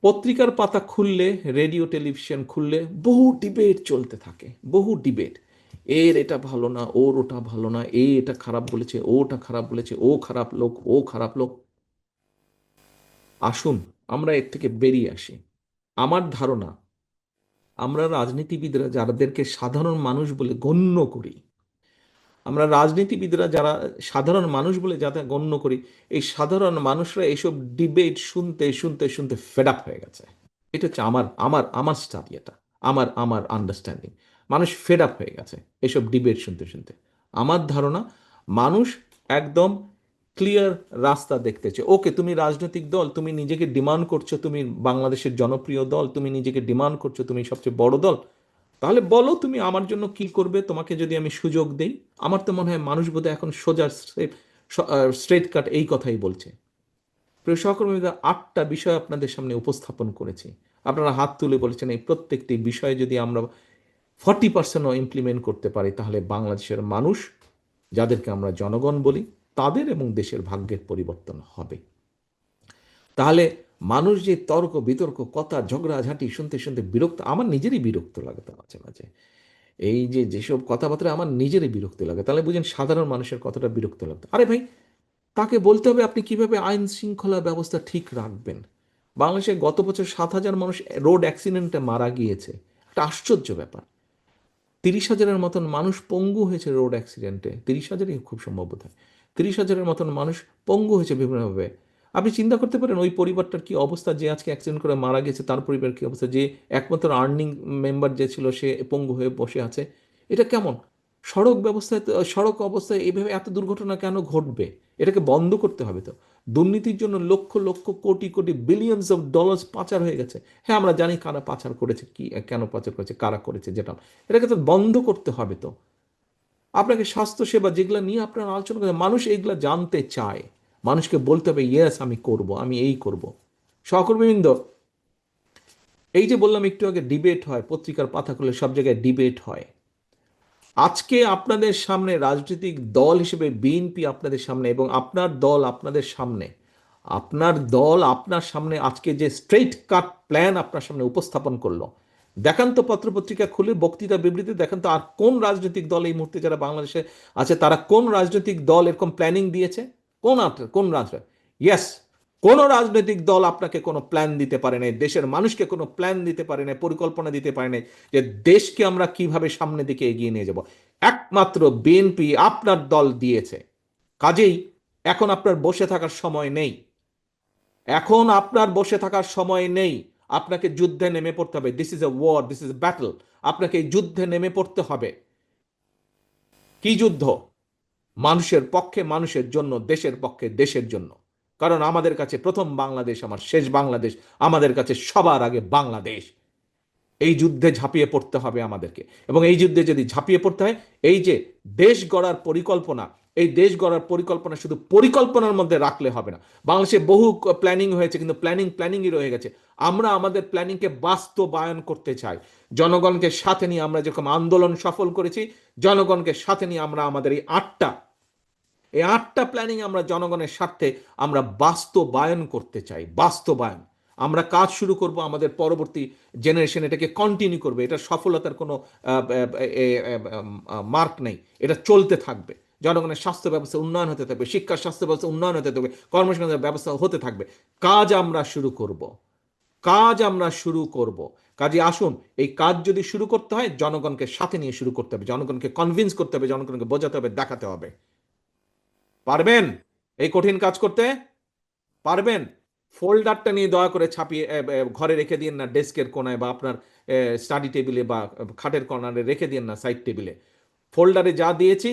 পত্রিকার পাতা খুললে, রেডিও টেলিভিশন খুললে বহু ডিবেট চলতে থাকে, বহু ডিবেট। এর এটা ভালো না, ওর ওটা ভালো না, এ এটা খারাপ বলেছে, ও ওটা খারাপ বলেছে, ও খারাপ লোক, ও খারাপ লোক। আসুন আমরা এর থেকে বেরিয়ে আসি। আমার ধারণা, আমরা রাজনীতিবিদরা যাদেরকে সাধারণ মানুষ বলে গণ্য করি, আমরা রাজনীতিবিদরা যারা সাধারণ মানুষ বলে যাদের গণ্য করি, এই সাধারণ মানুষরা এইসব ডিবেট শুনতে শুনতে শুনতে ফেড আপ হয়ে গেছে। এটা হচ্ছে আমার আমার আমার স্টাডি, এটা আমার আমার আন্ডারস্ট্যান্ডিং। মানুষ ফেড আপ হয়ে গেছে এইসব ডিবেট শুনতে শুনতে। আমার ধারণা, মানুষ একদম ক্লিয়ার রাস্তা দেখতেছে। ওকে, তুমি রাজনৈতিক দল, তুমি নিজেকে ডিমান্ড করছো তুমি বাংলাদেশের জনপ্রিয় দল, তুমি নিজেকে ডিমান্ড করছো তুমি সবচেয়ে বড় দল, তাহলে বলো তুমি আমার জন্য কি করবে, তোমাকে যদি আমি সুযোগ দেই। আমার তো মনে হয় মানুষ বোধহয় এখন সোজা স্ট্রেট কাট এই কথাই বলছে। প্রিয় সহকর্মীরা, 8টা বিষয় আপনাদের সামনে উপস্থাপন করেছি। আপনারা হাত তুলে বলেছেন এই প্রত্যেকটি বিষয়ে যদি আমরা 40%ও ইমপ্লিমেন্ট করতে পারি, তাহলে বাংলাদেশের মানুষ, যাদেরকে আমরা জনগণ বলি, তাদের এবং দেশের ভাগ্যের পরিবর্তন হবে। তাহলে মানুষ যে তর্ক বিতর্ক কথা ঝগড়াঝাঁটি শুনতে শুনতে বিরক্ত, আমার নিজেরই বিরক্ত লাগে তো মাঝে মাঝে, এই যে যেসব কথাবার্তা আমার নিজেরই বিরক্তি লাগে, তাহলে বুঝেন সাধারণ মানুষের কতটা বিরক্ত লাগতো। আরে ভাই, তাকে বলতে হবে আপনি কিভাবে আইন শৃঙ্খলা ব্যবস্থা ঠিক রাখবেন। বাংলাদেশে গত বছর 7,000 মানুষ রোড অ্যাক্সিডেন্টে মারা গিয়েছে, একটা আশ্চর্য ব্যাপার। 30,000-এর মতন মানুষ পঙ্গু হয়েছে রোড অ্যাক্সিডেন্টে, 30,000-ই খুব সম্ভব বোধ হয়। 30,000-এর মতন মানুষ পঙ্গু হয়েছে বিভিন্নভাবে। আপনি চিন্তা করতে পারেন ওই পরিবারটার কি অবস্থা, যে আজকে অ্যাক্সিডেন্ট করে মারা গেছে তার পরিবার কি অবস্থা, যে একমাত্র আর্নিং মেম্বার যে ছিল সে পঙ্গু হয়ে বসে আছে। এটা কেমন সড়ক ব্যবস্থায়, সড়ক অবস্থায় এইভাবে এত দুর্ঘটনা কেন ঘটবে? এটাকে বন্ধ করতে হবে। তো দুর্নীতির জন্য lakh lakh crore crore billions of dollars পাচার হয়ে গেছে। হ্যাঁ, আমরা জানি কারা পাচার করেছে, কি কেন পাচার করেছে, কারা করেছে, যেটা এটাকে তো বন্ধ করতে হবে। তো আপনাকে স্বাস্থ্যসেবা যেগুলো নিয়ে আপনারা আলোচনা করেন, মানুষ এইগুলো জানতে চায়। মানুষকে বলতে হবে ইয়েস আমি করব, আমি এই করব। সহকর্মীবৃন্দ, এই যে বললাম একটু আগে ডিবেট হয়, পত্রিকার পাতা খুলে সব জায়গায় ডিবেট হয়। আজকে আপনাদের সামনে রাজনৈতিক দল হিসেবে বিএনপি আপনাদের সামনে, এবং আপনার দল আপনাদের সামনে, আপনার দল আপনার সামনে আজকে যে স্ট্রেইট কাট প্ল্যান আপনার সামনে উপস্থাপন করলো, দেখান তো পত্রপত্রিকা খুলে, বক্তৃতা বিবৃতি দেখান তো আর কোন রাজনৈতিক দল এই মুহূর্তে যারা বাংলাদেশে আছে, তারা কোন রাজনৈতিক দল এরকম প্ল্যানিং দিয়েছে? কোন রাজনৈতিক, ইয়েস, কোন রাজনৈতিক দল আপনাকে কোনো প্ল্যান দিতে পারে নাই, দেশের মানুষকে কোনো প্ল্যান দিতে পারে নাই, পরিকল্পনা দিতে পারে নাই যে দেশকে আমরা কিভাবে সামনের দিকে এগিয়ে নিয়ে যাব। একমাত্র বিএনপি আপনার দল দিয়েছে। কাজেই এখন আপনার বসে থাকার সময় নেই, এখন আপনার বসে থাকার সময় নেই। আপনাকে যুদ্ধে নেমে পড়তে হবে। This is a war, this is a battle. আপনাকে এই যুদ্ধে নেমে পড়তে হবে। কি যুদ্ধ? মানুষের পক্ষে, মানুষের জন্য, দেশের পক্ষে, দেশের জন্য। কারণ আমাদের কাছে প্রথম বাংলাদেশ আমার শেষ বাংলাদেশ, আমাদের কাছে সবার আগে বাংলাদেশ। এই যুদ্ধে ঝাঁপিয়ে পড়তে হবে আমাদেরকে। এবং এই যুদ্ধে যদি ঝাঁপিয়ে পড়তে হয়, এই যে দেশ গড়ার পরিকল্পনা, এই দেশ গড়ার পরিকল্পনা শুধু পরিকল্পনার মধ্যে রাখলে হবে না। বাংলাদেশে বহু প্ল্যানিং হয়েছে, কিন্তু প্ল্যানিংই রয়ে গেছে। আমরা আমাদের প্ল্যানিংকে বাস্তবায়ন করতে চাই। জনগণকে সাথে নিয়ে আমরা যেরকম আন্দোলন সফল করেছি, জনগণকে সাথে নিয়ে আমরা আমাদের এই 8টা প্ল্যানিং আমরা জনগণের স্বার্থে আমরা বাস্তবায়ন করতে চাই। বাস্তবায়ন আমরা কাজ শুরু করব, আমাদের পরবর্তী জেনারেশন এটাকে কন্টিনিউ করবে। এটা সফলতার কোনো মার্ক নেই, এটা চলতে থাকবে। জনগণের স্বাস্থ্য ব্যবস্থা উন্নয়ন হতে থাকবে, শিক্ষা স্বাস্থ্য ব্যবস্থা উন্নয়ন হতে থাকবে, কর্মসংস্থানের ব্যবস্থা হতে থাকবে। কাজ আমরা শুরু করব, কাজ আমরা শুরু করব। কাজে আসুন, এই কাজ যদি শুরু করতে হয়, জনগণকে সাথে নিয়ে শুরু করতে হবে, জনগণকে কনভিন্স করতে হবে, জনগণকে বোঝাতে হবে, দেখাতে হবে। পারবেন এই কঠিন কাজ করতে? পারবেন? ফোল্ডারটা নিয়ে দয়া করে ছাপিয়ে ঘরে রেখে দিন না, ডেস্কের কোনায় বা আপনার স্টাডি টেবিলে বা খাটের কর্নারে রেখে দিন না, সাইড টেবিলে। ফোল্ডারে যা দিয়েছি,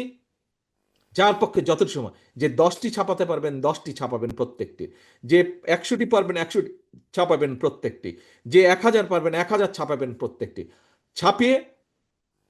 যার পক্ষে যত সময়, যে 10টি ছাপাতে পারবেন 10টি ছাপাবেন প্রত্যেকটি, যে 100টি পারবেন 100টি ছাপাবেন প্রত্যেকটি, যে 1000 পারবেন 1000 ছাপাবেন প্রত্যেকটি। ছাপিয়ে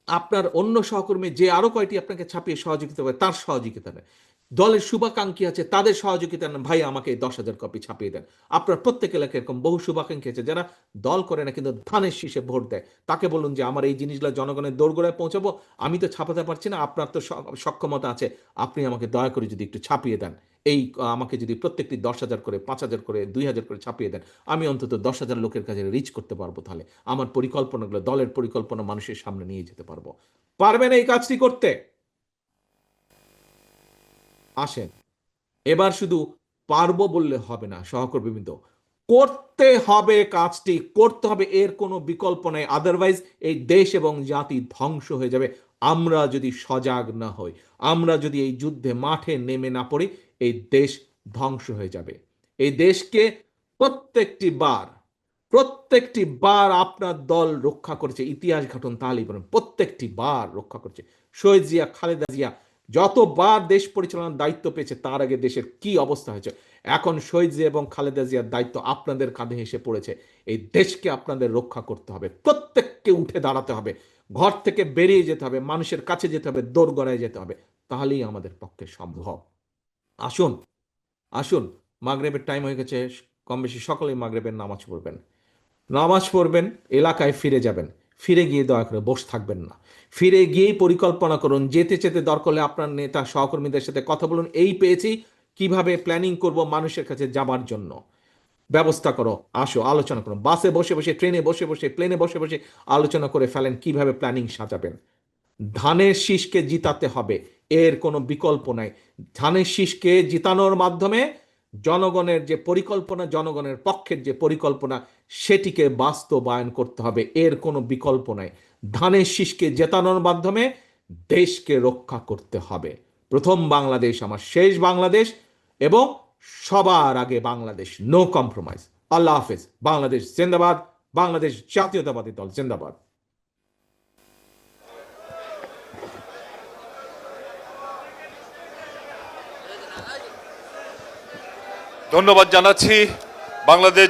আপনার অন্য সহকর্মী যে আরো কয়টি আপনাকে ছাপিয়ে সহযোগিতা করে, তার সহযোগিতা নেন। দলের শুভাকাঙ্ক্ষী আছে, তাদের সহযোগিতা নেন। ভাই আমাকে 10,000 কপি ছাপিয়ে দেন। আপনার প্রত্যেক এলাকায় এরকম বহু শুভাকাঙ্ক্ষী আছে যারা দল করে না, কিন্তু ধানের শীষে ভোট দেয়। তাকে বলুন যে আমার এই জিনিসগুলো জনগণের দোরগোড়ায় পৌঁছাবো, আমি তো ছাপাতে পারছি না, আপনার তো সক্ষমতা আছে, আপনি আমাকে দয়া করে যদি একটু ছাপিয়ে দেন। এই আমাকে যদি প্রত্যেকটি 10,000 করে, 5,000 করে, 2,000 করে ছাপিয়ে দেন, আমি অন্তত 10,000 লোকের কাছে রিচ করতে পারবো। তাহলে আমার পরিকল্পনাগুলো, দলের পরিকল্পনা মানুষের সামনে নিয়ে যেতে পারবো। পারবেন এই কাজটি করতে? আসেন, এবার শুধু পারবো বললে হবে না সহকর্মীবৃন্দ, করতে হবে, কাজটি করতে হবে, এর কোনো বিকল্প নেই। আদারওয়াইজ এই দেশ এবং জাতি ধ্বংস হয়ে যাবে। আমরা যদি সজাগ না হই, আমরা যদি এই যুদ্ধে মাঠে নেমে না পড়ি, এই দেশ ধ্বংস হয়ে যাবে। এই দেশকে প্রত্যেকটি বার প্রত্যেকটি বার আপনার দল রক্ষা করেছে। ইতিহাস ঘটন তাহলেই বলেন, প্রত্যেকটি বার রক্ষা করছে। শহীদ জিয়া, খালেদা জিয়া যতবার দেশ পরিচালনার দায়িত্ব পেয়েছে, তার আগে দেশের কি অবস্থা হয়েছে। এখন শহীদ জিয়া এবং খালেদা জিয়ার দায়িত্ব আপনাদের কাঁধে এসে পড়েছে। এই দেশকে আপনাদের রক্ষা করতে হবে, প্রত্যেককে উঠে দাঁড়াতে হবে, ঘর থেকে বেরিয়ে যেতে হবে, মানুষের কাছে যেতে হবে, দোরগড়ায় যেতে হবে। তাহলেই আমাদের পক্ষে সম্ভব। আসুন, আসুন, মাগরিবের টাইম হয়ে গেছে। কম বেশি সকলেই মাগরিবের নামাজ পড়বেন। নামাজ পড়বেন, এলাকায় ফিরে যাবেন। ফিরে গিয়ে দয়া করে বসে থাকবেন না। ফিরে গিয়েই পরিকল্পনা করুন। যেতে যেতে দরকার হলে আপনার নেতা সহকর্মীদের সাথে কথা বলুন, এই পেয়েছি, কিভাবে প্ল্যানিং করব মানুষের কাছে যাবার জন্য, ব্যবস্থা করো, আসো আলোচনা করো। বাসে বসে বসে, ট্রেনে বসে বসে, প্লেনে বসে বসে আলোচনা করে ফেলেন কিভাবে প্ল্যানিং সাজাবেন। ধানের শীষকে জিতাতে হবে, এর কোনো বিকল্প নাই। ধানের শীষকে জিতানোর মাধ্যমে জনগণের যে পরিকল্পনা, জনগণের পক্ষের যে পরিকল্পনা, সেটিকে বাস্তবায়ন করতে হবে, এর কোনো বিকল্প নাই। ধানের শীষকে জেতানোর মাধ্যমে দেশকে রক্ষা করতে হবে। প্রথম বাংলাদেশ আমার শেষ বাংলাদেশ, এবং সবার আগে বাংলাদেশ, নো কম্প্রোমাইজ। আল্লাহ হাফেজ। বাংলাদেশ জিন্দাবাদ। বাংলাদেশ জাতীয়তাবাদী দল জিন্দাবাদ। ধন্যবাদ জানাচ্ছি বাংলাদেশ